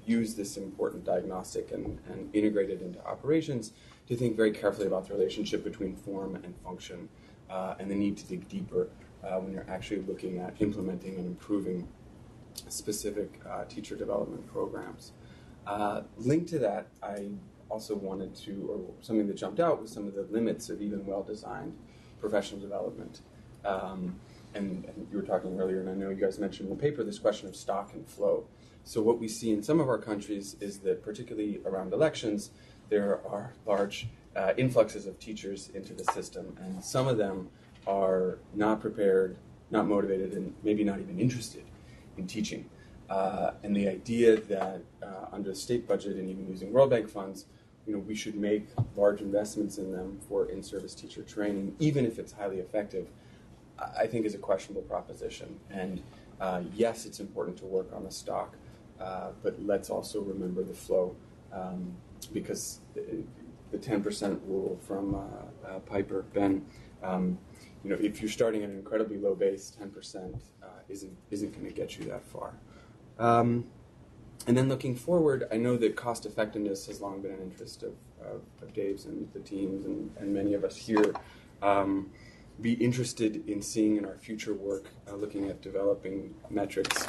use this important diagnostic and integrate it into operations to think very carefully about the relationship between form and function and the need to dig deeper when you're actually looking at implementing and improving specific teacher development programs. Linked to that, I also wanted to, or something that jumped out was some of the limits of even well-designed professional development. And you were talking earlier, and I know you guys mentioned in the paper, this question of stock and flow. So what we see in some of our countries is that, particularly around elections, there are large influxes of teachers into the system, and some of them are not prepared, not motivated, and maybe not even interested in teaching. And the idea that under the state budget and even using World Bank funds, we should make large investments in them for in-service teacher training, even if it's highly effective, I think is a questionable proposition. And yes, it's important to work on the stock, but let's also remember the flow, because the 10% rule from Piper, Ben, if you're starting at an incredibly low base, 10% isn't going to get you that far. And then looking forward, I know that cost effectiveness has long been an interest of Dave's and the teams and many of us here. Be interested in seeing in our future work, looking at developing metrics,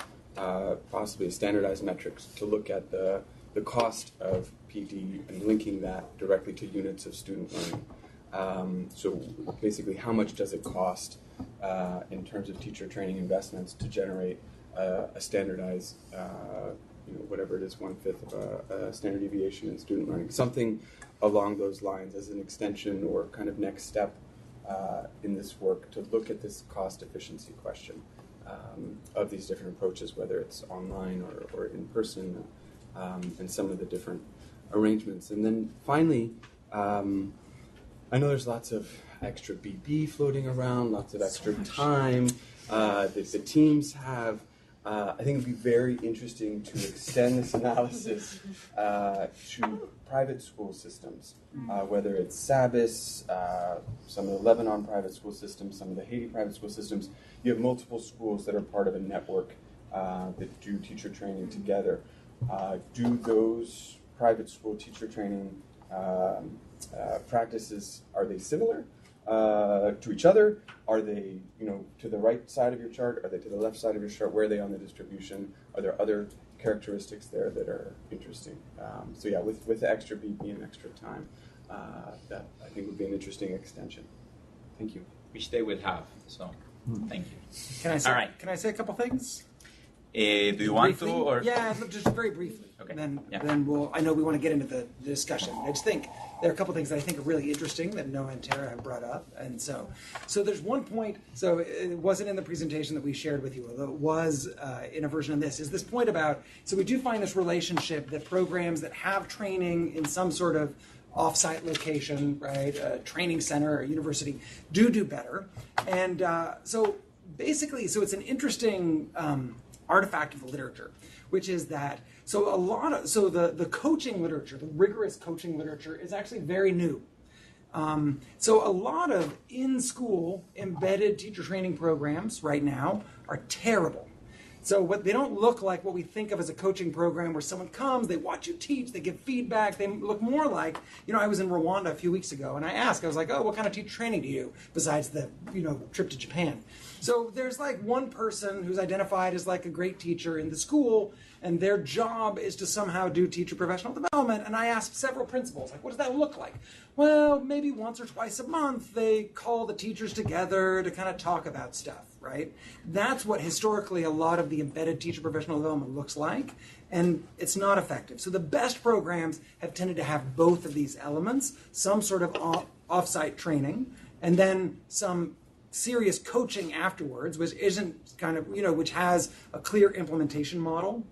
possibly standardized metrics, to look at the cost of PD and linking that directly to units of student learning. So basically, how much does it cost in terms of teacher training investments to generate a standardized, whatever it is, 1/5 of a standard deviation in student learning? Something along those lines as an extension or kind of next step in this work to look at this cost efficiency question of these different approaches, whether it's online or in person, and some of the different arrangements. And then finally, I know there's lots of extra BB floating around, lots of extra time that the teams have. I think it would be very interesting to extend this analysis to private school systems, whether it's SABIS, some of the Lebanon private school systems, some of the Haiti private school systems. You have multiple schools that are part of a network that do teacher training together. Do those private school teacher training practices, are they similar to each other? Are they, to the right side of your chart? Are they to the left side of your chart? Where are they on the distribution? Are there other characteristics there that are interesting? So yeah, with the extra BP and extra time, that I think would be an interesting extension. Thank you. Which they will have. So thank you. All right. Can I say a couple things? Do you want to? Or? Yeah, just very briefly. Okay. Then we'll. I know we want to get into the discussion. I just think there are a couple things that I think are really interesting that Noah and Tara have brought up, and so there's one point. So it wasn't in the presentation that we shared with you, although it was in a version of this. Is this point about? So we do find this relationship that programs that have training in some sort of off-site location, right, a training center or university, do better, and so basically, so it's an interesting artifact of the literature, which is that the coaching literature, the rigorous coaching literature, is actually very new. So a lot of in-school embedded teacher training programs right now are terrible. So they don't look like what we think of as a coaching program where someone comes, they watch you teach, they give feedback. They look more like, I was in Rwanda a few weeks ago, and I was like, oh, what kind of teacher training do you do besides the, trip to Japan? So there's like one person who's identified as like a great teacher in the school, and their job is to somehow do teacher professional development. And I asked several principals, like, what does that look like? Well, maybe once or twice a month, they call the teachers together to kind of talk about stuff, right? That's what historically a lot of the embedded teacher professional development looks like, and it's not effective. So the best programs have tended to have both of these elements, some sort of off-site training, and then some serious coaching afterwards, which isn't kind of, which has a clear implementation model,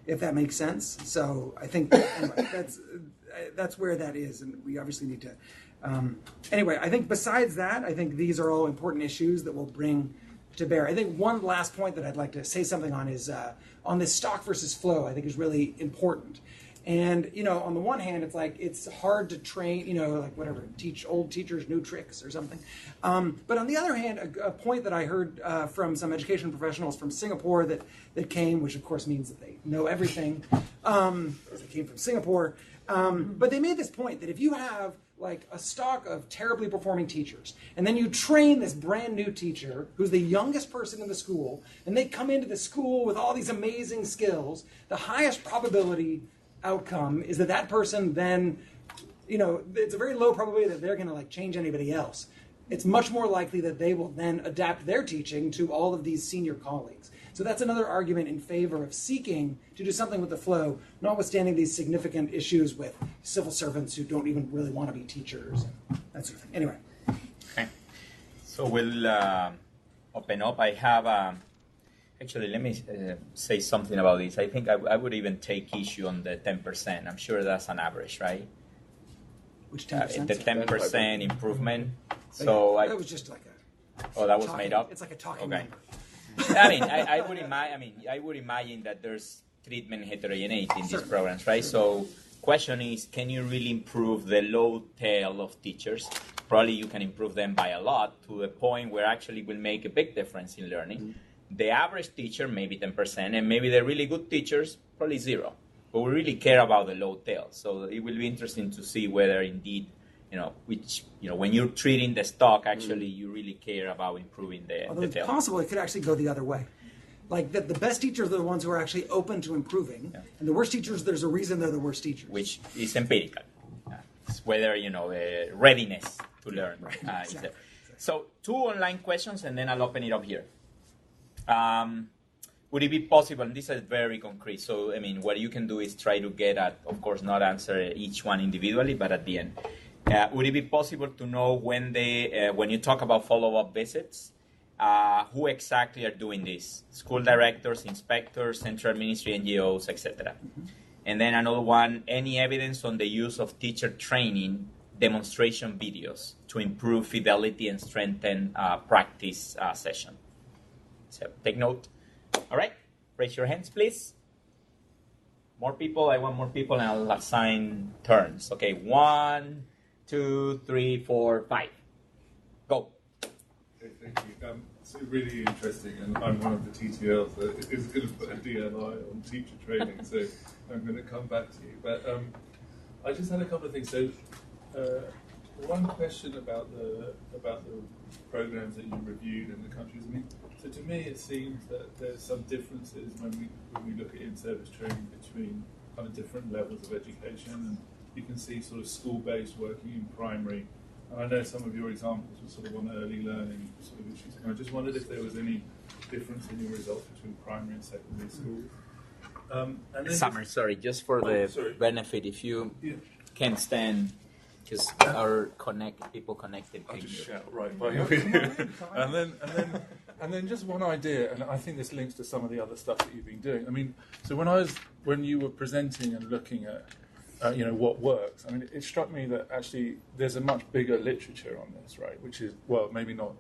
if that makes sense. So I think anyway, that's where that is, and we obviously need to. Anyway, I think besides that, I think these are all important issues that we'll bring to bear. I think one last point that I'd like to say something on is on this stock versus flow. I think is really important. And, on the one hand, it's like, it's hard to train, like whatever, teach old teachers new tricks or something. But on the other hand, a point that I heard from some education professionals from Singapore that came, which of course means that they know everything, because they came from Singapore. But they made this point that if you have like a stock of terribly performing teachers, and then you train this brand new teacher who's the youngest person in the school, and they come into the school with all these amazing skills, the highest probability outcome is that person then, it's a very low probability that they're going to like change anybody else. It's much more likely that they will then adapt their teaching to all of these senior colleagues. So that's another argument in favor of seeking to do something with the flow, notwithstanding these significant issues with civil servants who don't even really want to be teachers and that sort of thing. Anyway. Okay. So we'll open up. I have... Actually, let me say something about this. I think I would even take issue on the 10%. I'm sure that's an average, right? Which 10%? The 10% improvement. So that was just like a... Oh, that was made up? It's like a talking number. I mean, I would imagine that there's treatment heterogeneity in these programs, right? So question is, can you really improve the low tail of teachers? Probably you can improve them by a lot to a point where actually will make a big difference in learning. Mm-hmm. The average teacher, maybe 10%, and maybe the really good teachers, probably 0. But we really care about the low tail. So it will be interesting to see whether indeed, when you're treating the stock, actually you really care about improving the Although tail. It's possible it could actually go the other way. Like the best teachers are the ones who are actually open to improving, and the worst teachers, there's a reason they're the worst teachers. Which is empirical. It's whether, readiness to learn. Right. Exactly. So 2 online questions, and then I'll open it up here. Would it be possible, and this is very concrete, so what you can do is try to get at, of course, not answer each one individually, but at the end. Would it be possible to know when you talk about follow-up visits, who exactly are doing this? School directors, inspectors, central ministry, NGOs, etc. Mm-hmm. And then another one, any evidence on the use of teacher training demonstration videos to improve fidelity and strengthen practice session? So take note. All right, raise your hands, please. More people. I want more people, and I'll assign turns. Okay, 1, 2, 3, 4, 5. Go. Okay, thank you. It's really interesting, and I'm one of the TTLs that is going to put a DLI on teacher training, so I'm going to come back to you. But I just had a couple of things. So one question about the programs that you reviewed in the countries. So to me, it seems that there's some differences when we look at in-service training between kind of different levels of education, and you can see sort of school-based working in primary. And I know some of your examples were sort of on early learning sort of issues. And I just wondered if there was any difference in your results between primary and secondary school. And then Summer, sorry, just for the benefit, if you can stand, because our people connected. I'll just shout right by you. And then just one idea, and I think this links to some of the other stuff that you've been doing. So when you were presenting and looking at what works, it struck me that actually there's a much bigger literature on this, right? Which is, well, maybe not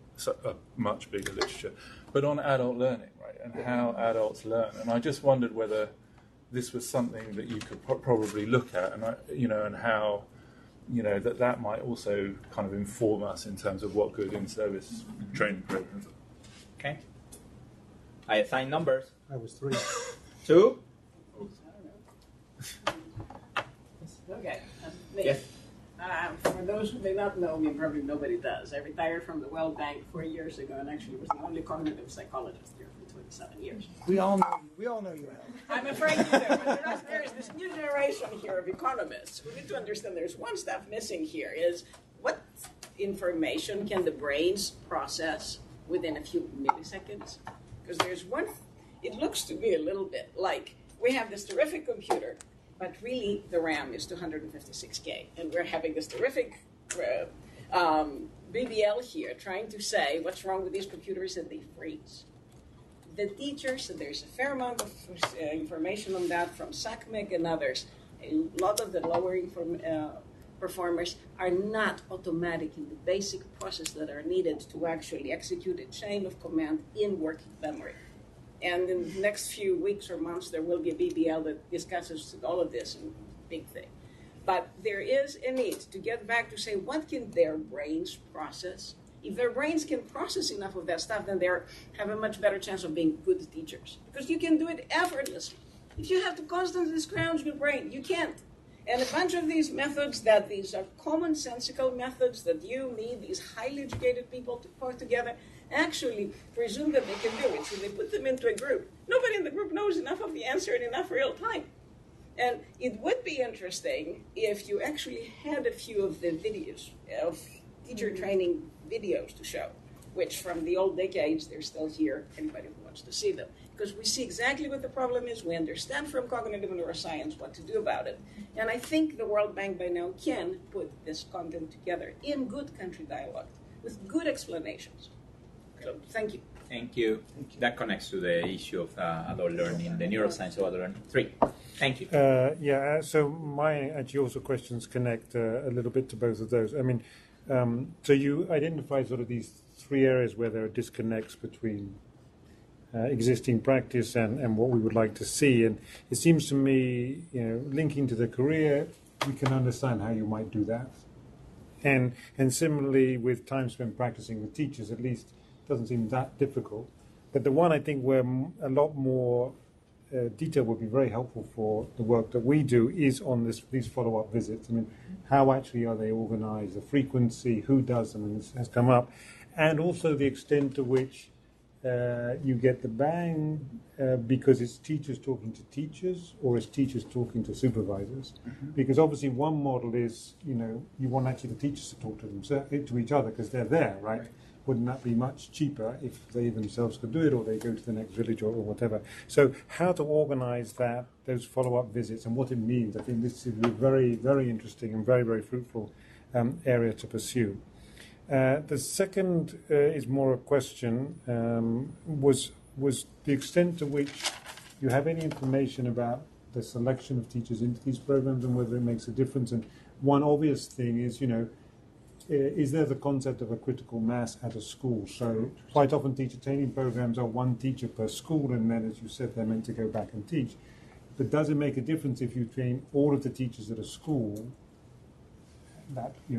a much bigger literature, but on adult learning, right? And how adults learn. And I just wondered whether this was something that you could probably look at, and and how that might also kind of inform us in terms of what good in-service training programs are. Okay. I assign numbers. I was 3. 2. Okay. Me. Yes. For those who may not know me, probably nobody does. I retired from the World Bank 4 years ago and actually was the only cognitive psychologist here for 27 years. We all know you, Helen. I'm afraid you do, but there is this new generation here of economists. We need to understand there's one stuff missing here is what information can the brains process within a few milliseconds? Because there's one, it looks to me a little bit like we have this terrific computer, but really the RAM is 256K. And we're having this terrific BBL here trying to say what's wrong with these computers and they freeze. The teachers, and there's a fair amount of information on that from SACMEC and others, a lot of the lower performers are not automatic in the basic process that are needed to actually execute a chain of command in working memory. And in the next few weeks or months, there will be a BBL that discusses all of this and big thing. But there is a need to get back to say, what can their brains process? If their brains can process enough of that stuff, then they have a much better chance of being good teachers. Because you can do it effortlessly. If you have to constantly scrounge your brain, you can't. And a bunch of these methods these are commonsensical methods that you need these highly educated people to put together, actually presume that they can do it. So they put them into a group. Nobody in the group knows enough of the answer in enough real time. And it would be interesting if you actually had a few of the videos of teacher training videos to show, which from the old decades, they're still here, anybody who wants to see them. Because we see exactly what the problem is, we understand from cognitive neuroscience what to do about it. And I think the World Bank by now can put this content together in good country dialogue, with good explanations. So thank you. Thank you. That connects to the issue of adult learning, the neuroscience of adult learning. 3. Thank you. So my actually also questions connect a little bit to both of those. I mean, so you identify sort of these 3 areas where there are disconnects between existing practice and what we would like to see. And it seems to me, linking to the career, we can understand how you might do that. And similarly with time spent practicing with teachers, at least it doesn't seem that difficult. But the one I think where a lot more detail would be very helpful for the work that we do is on these follow-up visits. I mean, how actually are they organized, the frequency, who does them, and this has come up, and also the extent to which you get the bang because it's teachers talking to teachers or it's teachers talking to supervisors. Because obviously one model is, you want actually the teachers to talk to each other because they're there, right? Wouldn't that be much cheaper if they themselves could do it, or they go to the next village or whatever? So how to organize those follow-up visits and what it means, I think this is a very, very interesting and very, very fruitful area to pursue. The second is more a question, was the extent to which you have any information about the selection of teachers into these programs and whether it makes a difference. And one obvious thing is, is there the concept of a critical mass at a school? So quite often teacher training programs are one teacher per school, and then, as you said, they're meant to go back and teach. But does it make a difference if you train all of the teachers at a school?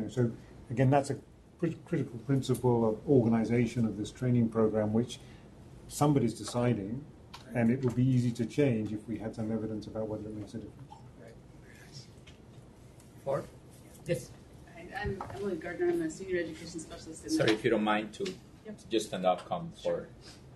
So again, that's a critical principle of organization of this training program, which somebody's deciding, and it would be easy to change if we had some evidence about whether it makes a difference. Four? Yes. I'm Emily Gardner. I'm a senior education specialist. Sorry, if you don't mind to just stand up, come forward.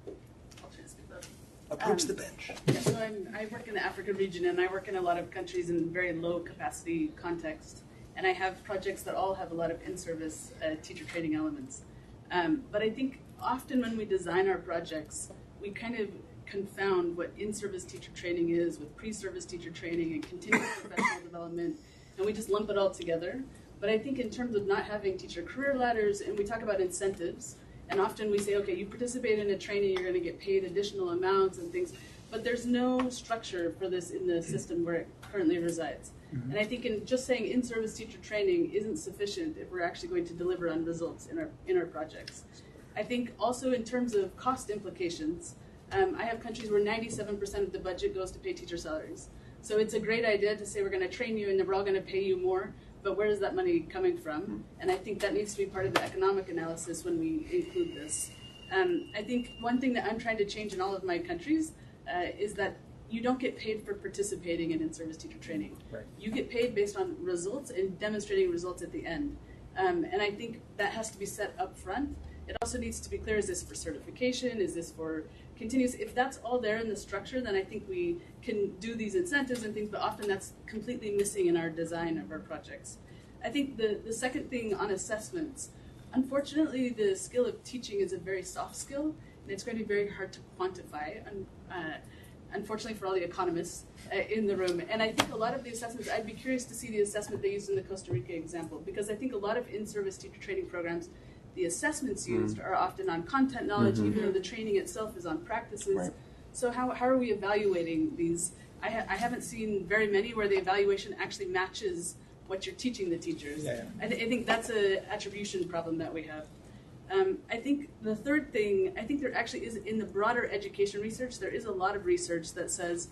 I'll try to speak up. Approach the bench. So I work in the Africa region, and I work in a lot of countries in very low capacity context. And I have projects that all have a lot of in-service teacher training elements. But I think often when we design our projects, we kind of confound what in-service teacher training is with pre-service teacher training and continuous professional development, and we just lump it all together. But I think in terms of not having teacher career ladders, and we talk about incentives, and often we say, okay, you participate in a training, you're going to get paid additional amounts and things, but there's no structure for this in the system where it currently resides. Mm-hmm. And I think in just saying in-service teacher training isn't sufficient if we're actually going to deliver on results in our projects. I think also in terms of cost implications, I have countries where 97% of the budget goes to pay teacher salaries. So it's a great idea to say we're going to train you and then we're all going to pay you more, but where is that money coming from? And I think that needs to be part of the economic analysis when we include this. I think one thing that I'm trying to change in all of my countries is that you don't get paid for participating in in-service teacher training. Right. You get paid based on results and demonstrating results at the end. And I think that has to be set up front. It also needs to be clear, is this for certification? Is this for continuous? If that's all there in the structure, then I think we can do these incentives and things, but often that's completely missing in our design of our projects. I think the second thing on assessments, unfortunately, the skill of teaching is a very soft skill, and it's going to be very hard to quantify, unfortunately for all the economists in the room. And I think a lot of the assessments, I'd be curious to see the assessment they used in the Costa Rica example, because I think a lot of in-service teacher training programs, the assessments used are often on content knowledge, even though the training itself is on practices. Right. So how are we evaluating these? I haven't seen very many where the evaluation actually matches what you're teaching the teachers. Yeah. I think that's an attribution problem that we have. I think the third thing, I think there actually is, in the broader education research, there is a lot of research that says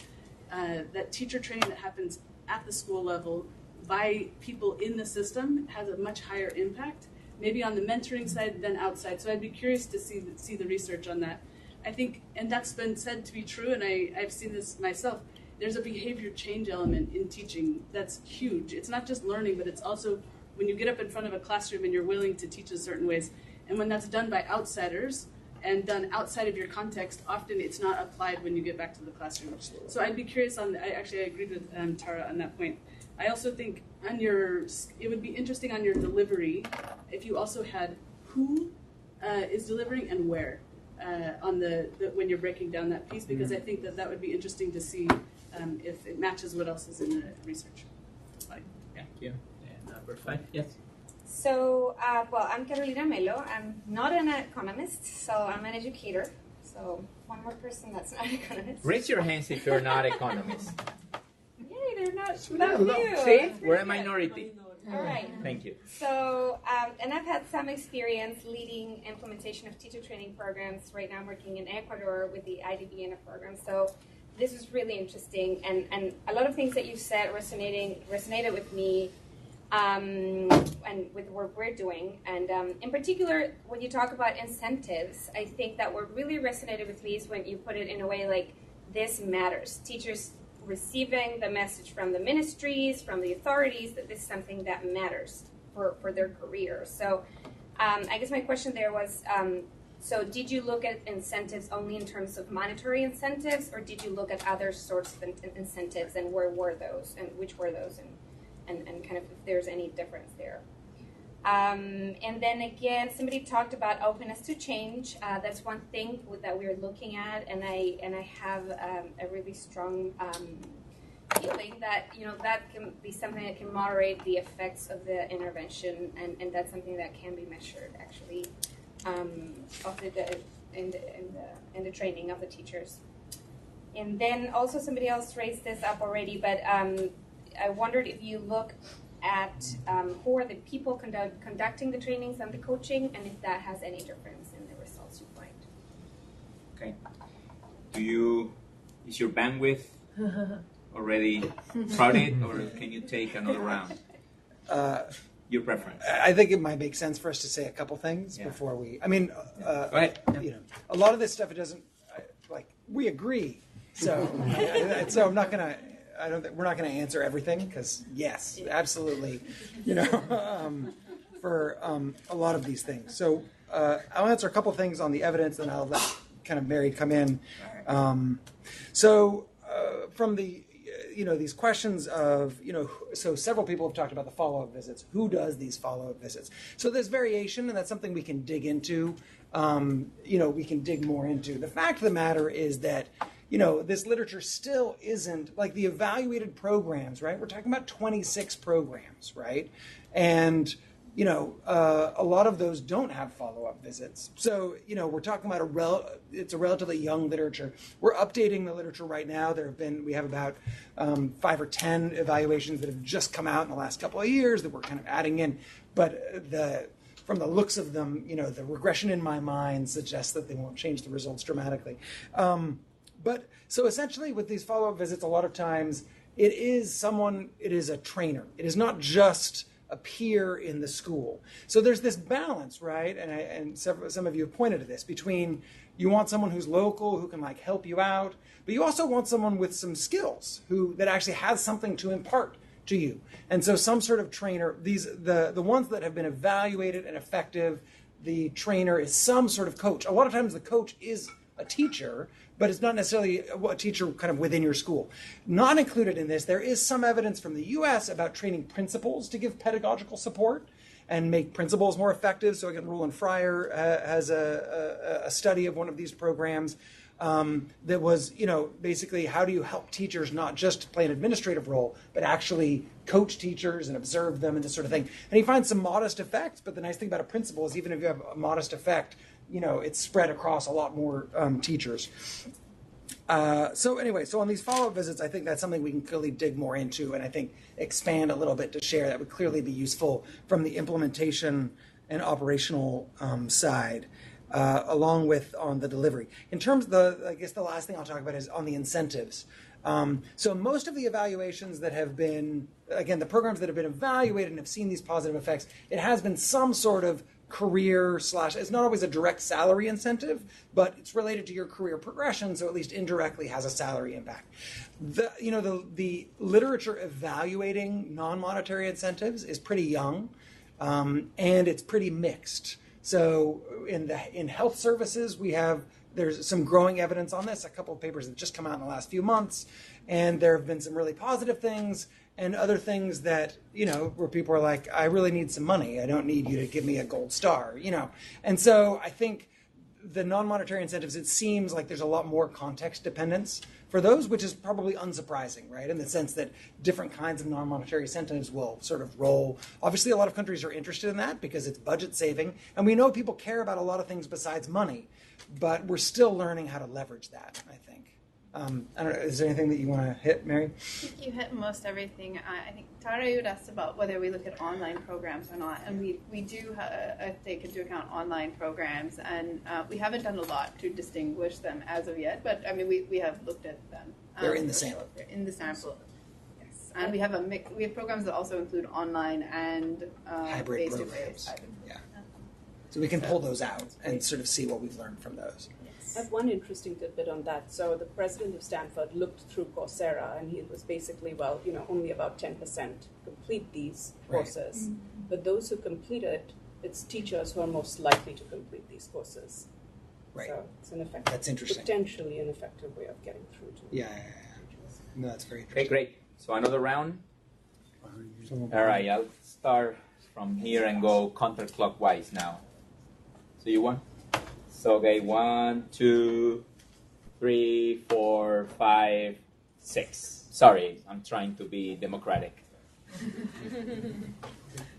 that teacher training that happens at the school level by people in the system has a much higher impact, maybe on the mentoring side than outside. So I'd be curious to see the research on that. I think, and that's been said to be true, and I've seen this myself, there's a behavior change element in teaching that's huge. It's not just learning, but it's also when you get up in front of a classroom and you're willing to teach in certain ways. And when that's done by outsiders and done outside of your context, often it's not applied when you get back to the classroom. Absolutely. So I'd be curious on, I agreed with Tara on that point. I also think it would be interesting on your delivery if you also had who is delivering and where on when you're breaking down that piece, because I think that would be interesting to see if it matches what else is in the research. Thank you. And number 5, yes. So, well, I'm Carolina Melo. I'm not an economist, so I'm an educator. So, one more person that's not an economist. Raise your hands if you're not economist. Yay, they're not few. See, we're a minority. All right. Thank you. So, and I've had some experience leading implementation of teacher training programs. Right now I'm working in Ecuador with the IDBNA program. So this is really interesting. And a lot of things that you said resonated with me and with the work we're doing. And in particular, when you talk about incentives, I think that what really resonated with me is when you put it in a way like this matters. Teachers receiving the message from the ministries, from the authorities, that this is something that matters for their career. So I guess my question there was, so did you look at incentives only in terms of monetary incentives, or did you look at other sorts of incentives, and where were those, and which were those, and kind of if there's any difference there? And then again, somebody talked about openness to change. That's one thing that we're looking at, and I have a really strong feeling that that can be something that can moderate the effects of the intervention, and that's something that can be measured actually in the training of the teachers. And then also somebody else raised this up already, but I wondered if you look at who are the people conducting the trainings and the coaching, and if that has any difference in the results you find. Okay. Is your bandwidth already crowded, or can you take another round? Your preference. I think it might make sense for us to say a couple things before we. I mean, go ahead. A lot of this stuff, it doesn't we agree. So, so I'm not gonna. We're not going to answer everything, because yes, absolutely, for a lot of these things. So I'll answer a couple things on the evidence, and I'll let kind of Mary come in. So from the these questions of so several people have talked about the follow-up visits. Who does these follow-up visits? So there's variation, and that's something we can dig into. We can dig more into. The fact of the matter is that this literature still isn't, like the evaluated programs, right? We're talking about 26 programs, right? And, a lot of those don't have follow-up visits. So, we're talking about it's a relatively young literature. We're updating the literature right now. We have about 5 or 10 evaluations that have just come out in the last couple of years that we're kind of adding in. But from the looks of them, the regression in my mind suggests that they won't change the results dramatically. But so essentially with these follow-up visits, a lot of times it is a trainer. It is not just appear in the school. So there's this balance, right? And some of you have pointed to this, between you want someone who's local, who can like help you out, but you also want someone with some skills that actually has something to impart to you. And so some sort of trainer, the ones that have been evaluated and effective, the trainer is some sort of coach. A lot of times the coach is a teacher, but it's not necessarily a teacher kind of within your school. Not included in this, there is some evidence from the US about training principals to give pedagogical support and make principals more effective. So again, Roland Fryer has a study of one of these programs that was, basically how do you help teachers not just play an administrative role, but actually coach teachers and observe them and this sort of thing. And he finds some modest effects, but the nice thing about a principal is even if you have a modest effect, it's spread across a lot more teachers. So on these follow-up visits, I think that's something we can clearly dig more into and I think expand a little bit to share. That would clearly be useful from the implementation and operational side, along with on the delivery. In terms of the last thing I'll talk about is on the incentives. So most of the evaluations that have been, again, the programs that have been evaluated and have seen these positive effects, it has been some sort of career / it's not always a direct salary incentive, but it's related to your career progression, so at least indirectly has a salary impact. The literature evaluating non-monetary incentives is pretty young, and it's pretty mixed. So in health services, there's some growing evidence on this, a couple of papers that just come out in the last few months, and there have been some really positive things and other things that, where people are like, I really need some money. I don't need you to give me a gold star, And so I think the non-monetary incentives, it seems like there's a lot more context dependence for those, which is probably unsurprising, right? In the sense that different kinds of non-monetary incentives will sort of roll. Obviously, a lot of countries are interested in that because it's budget saving. And we know people care about a lot of things besides money, but we're still learning how to leverage that, I think. I don't know, is there anything that you want to hit, Mary? I think you hit most everything. I think Tara, you had asked about whether we look at online programs or not, and we do take into account online programs, and we haven't done a lot to distinguish them as of yet, but I mean we have looked at them. They're in the sample. They're in the sample. Yes, and we have a mix. We have programs that also include online and hybrid face-to-face. programs. Yeah. So we can pull those out and sort of see what we've learned from those. I have one interesting tidbit on that. So the president of Stanford looked through Coursera, and he was basically, only about 10% complete these courses. Right. Mm-hmm. But those who complete it, it's teachers who are most likely to complete these courses. Right. So it's an effective, that's interesting. Potentially an effective way of getting through to teachers. No, that's very Okay, interesting. great. So another round. All right, I'll start from here and go counterclockwise now. So you want? So, okay, 1, 2, 3, 4, 5, 6. Sorry, I'm trying to be democratic.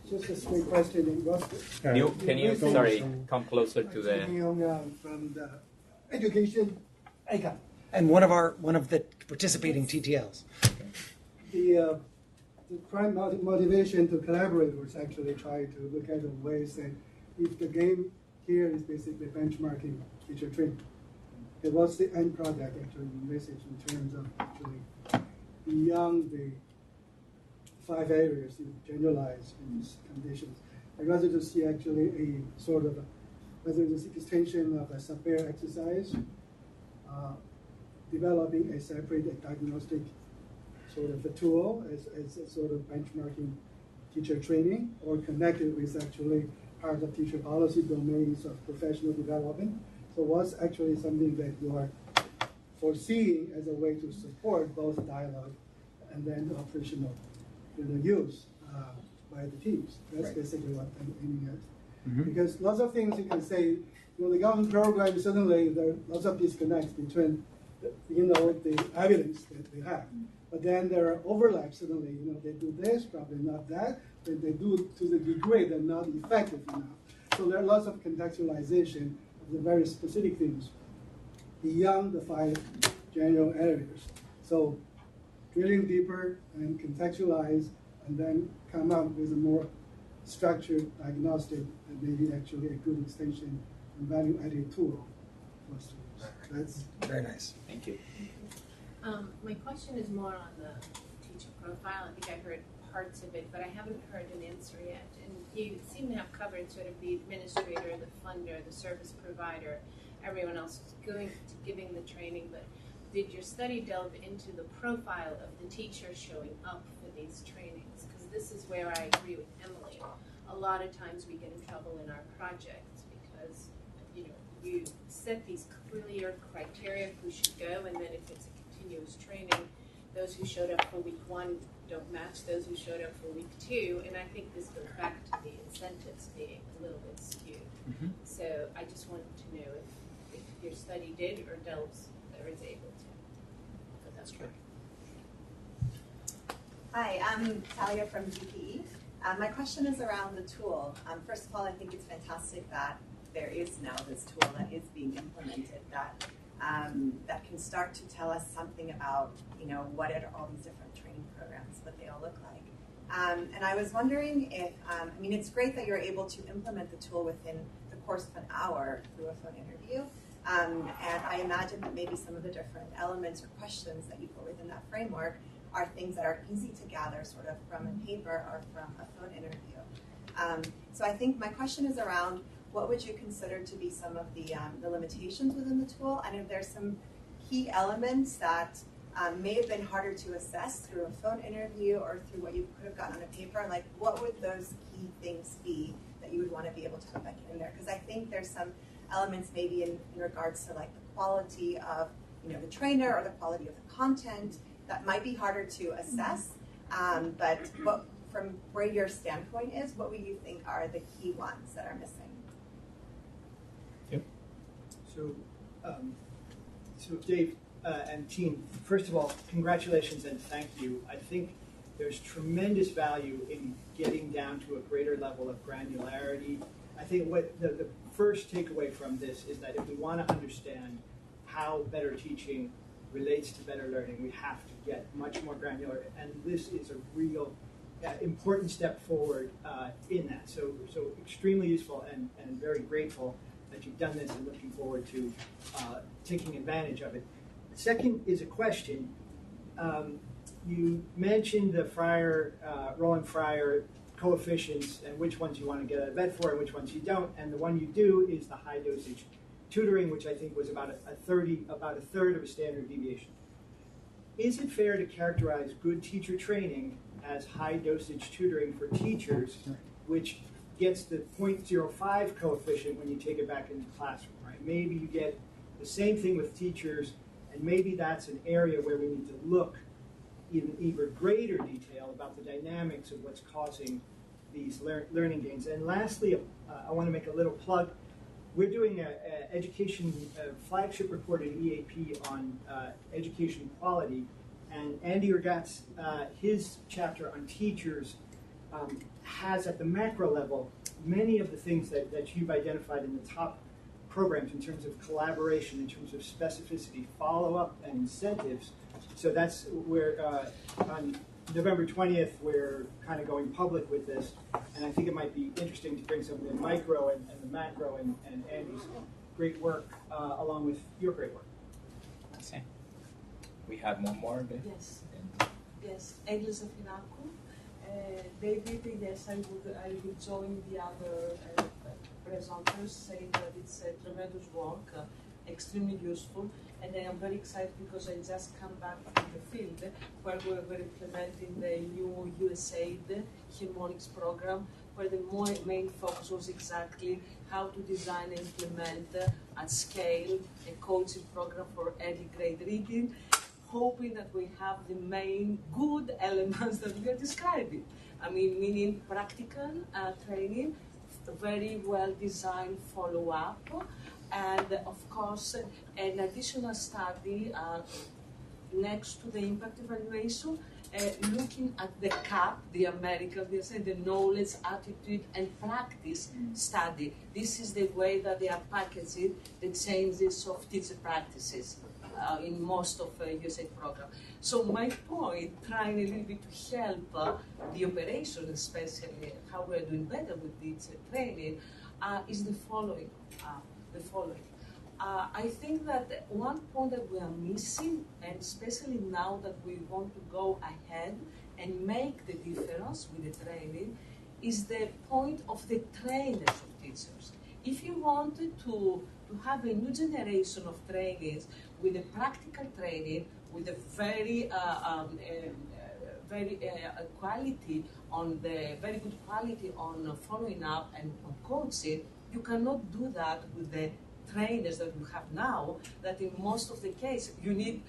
Just a quick question. Can you come closer to the... From the education. And one of the participating TTLs. The prime motivation to collaborate was actually try to look at the ways that if the game here is basically benchmarking teacher training. It was the end product, actually, the message in terms of actually beyond the 5 areas you generalize in these conditions. I'd rather to see actually a sort of, whether it's an extension of a sub-pair exercise, developing a separate diagnostic sort of a tool as a sort of benchmarking teacher training, or connected with actually part of teacher policy domains of professional development. So what's actually something that you are foreseeing as a way to support both dialogue and then the operational use by the teams. That's basically what I'm aiming at. Mm-hmm. Because lots of things you can say, the government program, suddenly there are lots of disconnects between the evidence that they have. But then there are overlaps suddenly, they do this, probably not that, but they do to the degree they're not effective enough. So there are lots of contextualization of the very specific things beyond the 5 general areas. So drilling deeper and contextualize, and then come up with a more structured diagnostic and maybe actually a good extension and value-added tool for students. That's very nice. Thank you. My question is more on the teacher profile. I think I heard parts of it, but I haven't heard an answer yet. And you seem to have covered sort of the administrator, the funder, the service provider, everyone else giving the training, but did your study delve into the profile of the teacher showing up for these trainings? Because this is where I agree with Emily. A lot of times we get in trouble in our projects because, you know, you set these clear criteria of who should go, and then if it's a continuous training, those who showed up for week 1 don't match those who showed up for week 2, and I think this goes back to the incentives being a little bit skewed. Mm-hmm. So I just wanted to know if your study did or delves or is able to. So that's great. Hi, I'm Talia from GPE. My question is around the tool. First of all, I think it's fantastic that there is now this tool that is being implemented that can start to tell us something about, you know, what are all these different training programs, what they all look like. And I was wondering if, I mean, it's great that you're able to implement the tool within the course of an hour through a phone interview. And I imagine that maybe some of the different elements or questions that you put within that framework are things that are easy to gather sort of from a paper or from a phone interview. So I think my question is around what would you consider to be some of the limitations within the tool, and if there's some key elements that may have been harder to assess through a phone interview or through what you could have gotten on a paper, like what would those key things be that you would want to be able to put back in there? Because I think there's some elements maybe in regards to like the quality of, you know, the trainer or the quality of the content that might be harder to assess, but what, from where your standpoint is, what would you think are the key ones that are missing? Yep. So Dave and team, first of all, congratulations and thank you. I think there's tremendous value in getting down to a greater level of granularity. I think what the first takeaway from this is that if we want to understand how better teaching relates to better learning, we have to get much more granular, and this is a real important step forward in that. So extremely useful and very grateful that you've done this and looking forward to taking advantage of it. Second is a question. You mentioned the Roland-Fryer coefficients and which ones you want to get out of bed for and which ones you don't, and the one you do is the high dosage tutoring, which I think was about a third of a standard deviation. Is it fair to characterize good teacher training as high dosage tutoring for teachers, which gets the 0.05 coefficient when you take it back into the classroom, right? Maybe you get the same thing with teachers, and maybe that's an area where we need to look in even greater detail about the dynamics of what's causing these learning gains. And lastly, I want to make a little plug. We're doing a flagship report in EAP on education quality, and Andy Ergat's, his chapter on teachers has at the macro level many of the things that you've identified in the top programs in terms of collaboration, in terms of specificity, follow-up, and incentives. So that's where on November 20th, we're kind of going public with this, and I think it might be interesting to bring some of the micro and the macro and Andy's great work along with your great work. Okay. We have one more. Yes. Yes, Eglis Afinakou. David, yes, I will join the other presenters saying that it's a tremendous work, extremely useful, and I am very excited because I just come back from the field where we were implementing the new USAID Harmonics program, where the main focus was exactly how to design and implement at scale a coaching program for early grade reading, hoping that we have the main good elements that we are describing. I mean, meaning practical training, very well designed follow-up, and of course, an additional study next to the impact evaluation, looking at the CAP, the American, the knowledge, attitude, and practice study. This is the way that they are packaging the changes of teacher practices in most of USAID program. So my point, trying a little bit to help the operation, especially how we're doing better with teacher training, is the following. I think that one point that we are missing, and especially now that we want to go ahead and make the difference with the training is the point of the trainers of teachers. If you wanted to have a new generation of trainees with a practical training, with a very quality on the very good quality on following up and on coaching, you cannot do that with the trainers that you have now. That in most of the case you need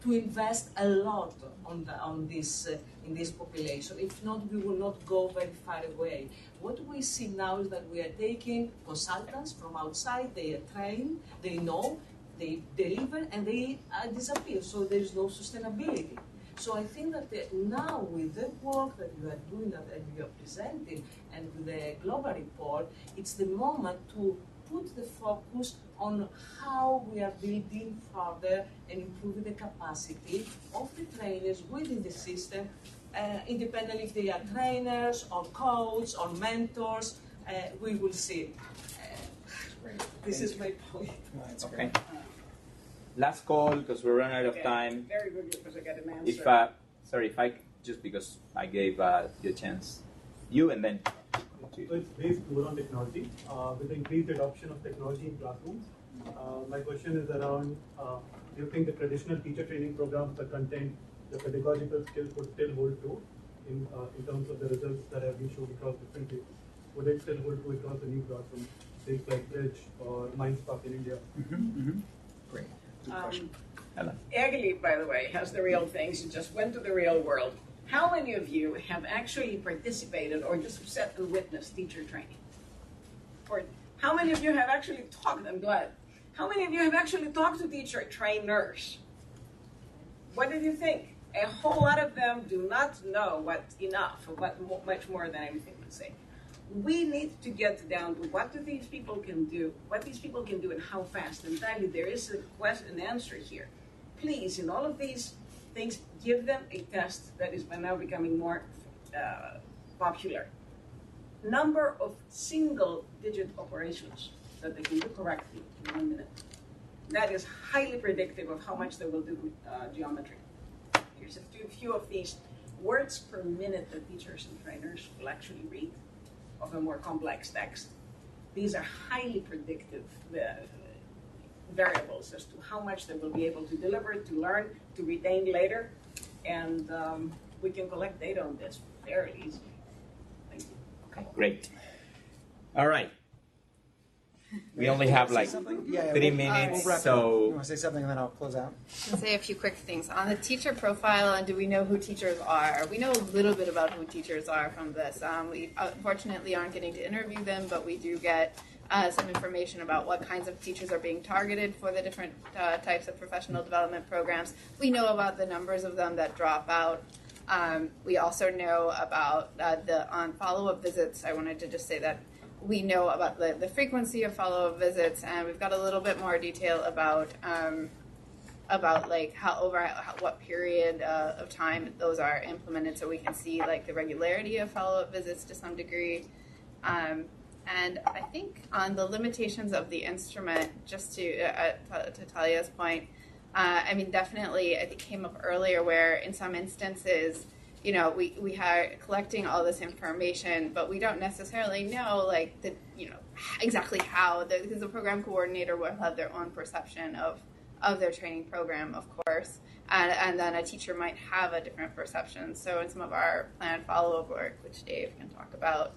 to invest a lot on this in this population. If not, we will not go very far away. What we see now is that we are taking consultants from outside. They are trained, they know, they deliver, and they disappear. So there is no sustainability. So I think that now with the work that you are doing and you are presenting, and with the global report, it's the moment to put the focus on how we are building further and improving the capacity of the trainers within the system, independently if they are trainers or coaches or mentors. We will see. This is my point. Okay. Last call, because we're running out of time. Very good, because I got an answer. Just because I gave you a chance. You and then. So it's based more on technology. With the increased adoption of technology in classrooms, my question is around, do you think the traditional teacher training programs, the content, the pedagogical skills would still hold true in terms of the results that have been shown across different places? Would it still hold true across the new classrooms, things like Bridge or Mindspark in India? Great. Egli, by the way, has the real things and just went to the real world. How many of you have actually participated or just sat and witnessed teacher training? Or how many of you have actually talked? I'm glad. How many of you have actually talked to teacher trainers? What did you think? A whole lot of them do not know what's enough, or what much more than anything to say. We need to get down to what do these people can do, and how fast. And Dali, there is a question and answer here. Please, in all of these things, give them a test that is now becoming more popular. Number of single-digit operations that they can do correctly in 1 minute. That is highly predictive of how much they will do geometry. Here's a few of these words per minute that teachers and trainers will actually read of a more complex text. These are highly predictive variables as to how much they will be able to deliver, to learn, to retain later, and we can collect data on this very easily. Thank you. Okay, great. All right. We only have like 3 minutes, so... You want to say something and then I'll close out? I'll say a few quick things. On the teacher profile, and do we know who teachers are? We know a little bit about who teachers are from this. We unfortunately aren't getting to interview them, but we do get some information about what kinds of teachers are being targeted for the different types of professional development programs. We know about the numbers of them that drop out. We also know about the follow-up visits. I wanted to just say that we know about the frequency of follow-up visits, and we've got a little bit more detail about like what period of time those are implemented, so we can see like the regularity of follow-up visits to some degree. And I think on the limitations of the instrument, just to Talia's point, I mean, definitely it came up earlier where in some instances, you know, we are collecting all this information, but we don't necessarily know, like, exactly how, because the program coordinator will have their own perception of their training program, of course, and then a teacher might have a different perception. So in some of our planned follow-up work, which Dave can talk about,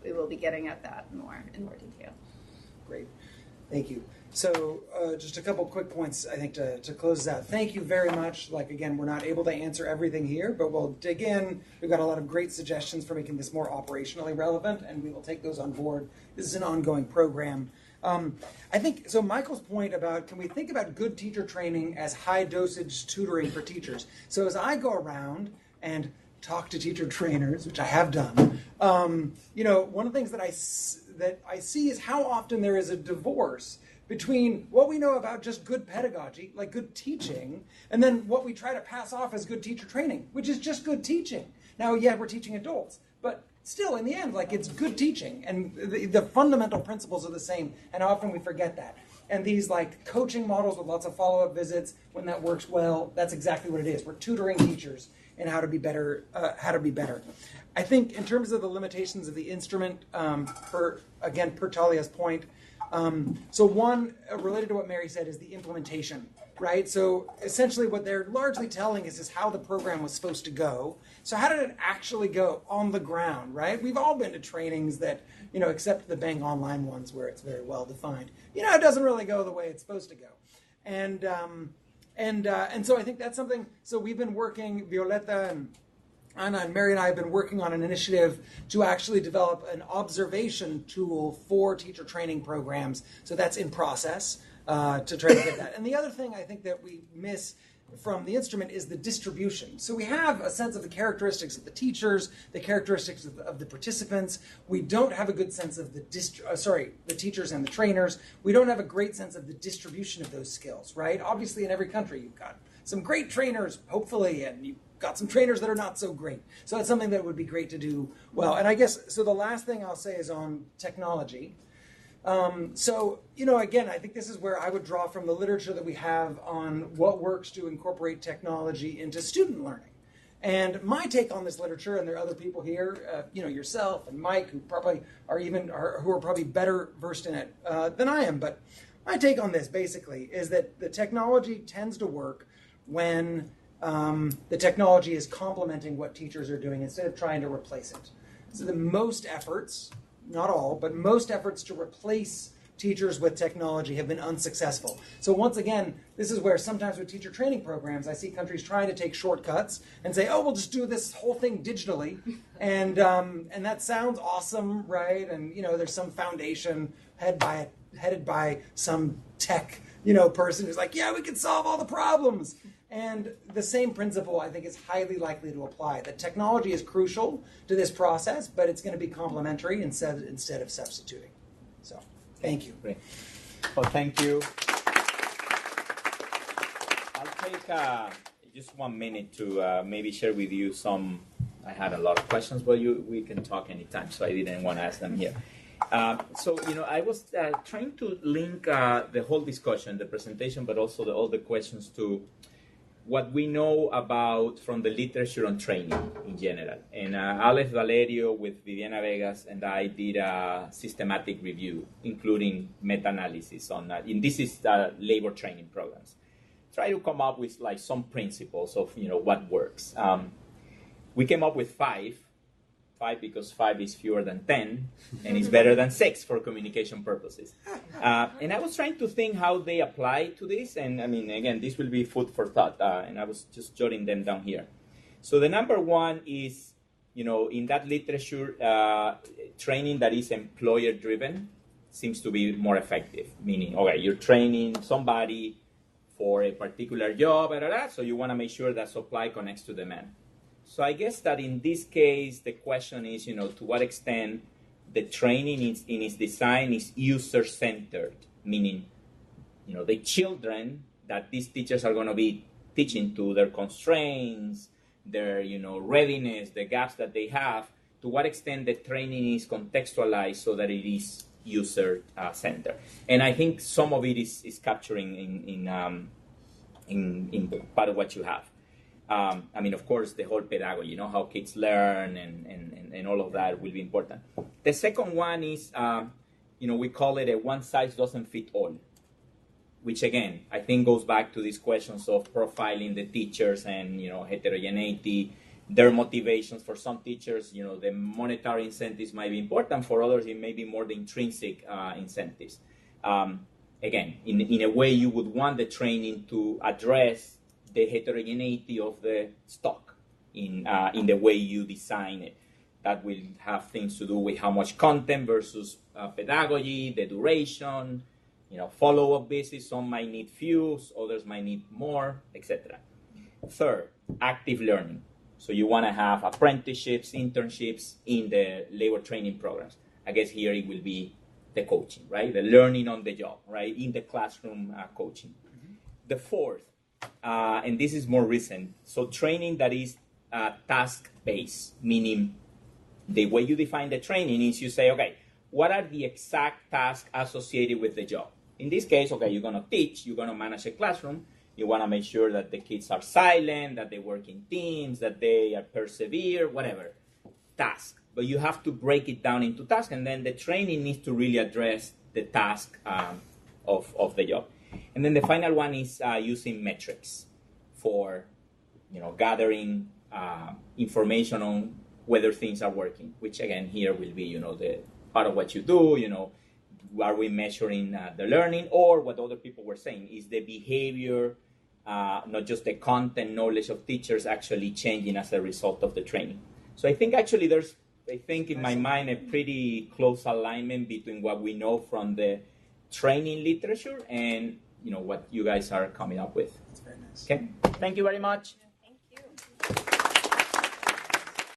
we will be getting at that in more detail. Great. Thank you. So just a couple quick points, I think, to close this out. Thank you very much. Like, again, we're not able to answer everything here, but we'll dig in. We've got a lot of great suggestions for making this more operationally relevant, and we will take those on board. This is an ongoing program. I think, so Michael's point about, can we think about good teacher training as high-dosage tutoring for teachers? So as I go around and talk to teacher trainers, which I have done, you know, one of the things that I see is how often there is a divorce between what we know about just good pedagogy, like good teaching, and then what we try to pass off as good teacher training, which is just good teaching. Now, yeah, we're teaching adults, but still, in the end, like, it's good teaching, and the fundamental principles are the same, and often we forget that. And these, like, coaching models with lots of follow-up visits, when that works well, that's exactly what it is. We're tutoring teachers and how to be better. I think in terms of the limitations of the instrument, per Talia's point, so one related to what Mary said is the implementation, right? So essentially what they're largely telling us is how the program was supposed to go. So how did it actually go on the ground, right? We've all been to trainings that, except the Bang Online ones where it's very well defined. It doesn't really go the way it's supposed to go. And so I think that's something, so we've been working, Violeta and Anna and Mary and I have been working on an initiative to actually develop an observation tool for teacher training programs. So that's in process to try to get that. And the other thing I think that we miss from the instrument is the distribution. So we have a sense of the characteristics of the teachers, the characteristics of the participants. We don't have a good sense of the teachers and the trainers. We don't have a great sense of the distribution of those skills, right? Obviously in every country you've got some great trainers, hopefully, and you've got some trainers that are not so great. So it's something that would be great to do well. And I guess, so the last thing I'll say is on technology. Again, I think this is where I would draw from the literature that we have on what works to incorporate technology into student learning. And my take on this literature, and there are other people here, yourself and Mike, who probably who are probably better versed in it than I am. But my take on this basically is that the technology tends to work when the technology is complementing what teachers are doing instead of trying to replace it. So the most efforts, not all, but most efforts to replace teachers with technology have been unsuccessful. So once again, this is where sometimes with teacher training programs, I see countries trying to take shortcuts and say, oh, we'll just do this whole thing digitally. And that sounds awesome, right? And, there's some foundation headed by some tech, person who's like, yeah, we can solve all the problems. And the same principle, I think, is highly likely to apply. That technology is crucial to this process, but it's going to be complementary instead of substituting. So, thank you. Great. Well, thank you. I'll take just 1 minute to maybe share with you some. I had a lot of questions, but we can talk anytime, so I didn't want to ask them here. I was trying to link the whole discussion, the presentation, but also all the questions to what we know about from the literature on training in general. And Alex Valerio with Viviana Vegas and I did a systematic review, including meta-analysis on that. And this is labor training programs. Try to come up with some principles of what works. We came up with 5 because 5 is fewer than 10 and is better than 6 for communication purposes. And I was trying to think how they apply to this. And again, this will be food for thought. And I was just jotting them down here. So the number one is, in that literature, training that is employer driven seems to be more effective. Meaning, okay, you're training somebody for a particular job, so you want to make sure that supply connects to demand. So I guess that in this case, the question is, to what extent the training in its design is user-centered, meaning, the children that these teachers are going to be teaching to, their constraints, their, readiness, the gaps that they have, to what extent the training is contextualized so that it is user-centered. And I think some of it is capturing in part of what you have. Of course, the whole pedagogy, how kids learn and all of that will be important. The second one is, we call it a one size doesn't fit all, which again, I think goes back to these questions of profiling the teachers and, heterogeneity, their motivations. For some teachers, the monetary incentives might be important. For others, it may be more the intrinsic incentives. Again, in a way, you would want the training to address the heterogeneity of the stock in the way you design it. That will have things to do with how much content versus pedagogy, the duration, follow-up visits. Some might need few, others might need more, etc. Third, active learning. So you want to have apprenticeships, internships in the labor training programs. I guess here it will be the coaching, right? The learning on the job, right? In the classroom coaching. Mm-hmm. The fourth, and this is more recent, so training that is task-based, meaning the way you define the training is you say, okay, what are the exact tasks associated with the job? In this case, okay, you're going to teach, you're going to manage a classroom, You want to make sure that the kids are silent, that they work in teams, that they are persevere, whatever task. But you have to break it down into tasks, and then the training needs to really address the task of the job. And then the final one is using metrics for, gathering information on whether things are working, which again here will be, the part of what you do, are we measuring the learning, or what other people were saying, is the behavior, not just the content knowledge of teachers actually changing as a result of the training. So I think actually there's, in my mind, a pretty close alignment between what we know from the training literature and, what you guys are coming up with. That's very nice. Okay, thank you very much.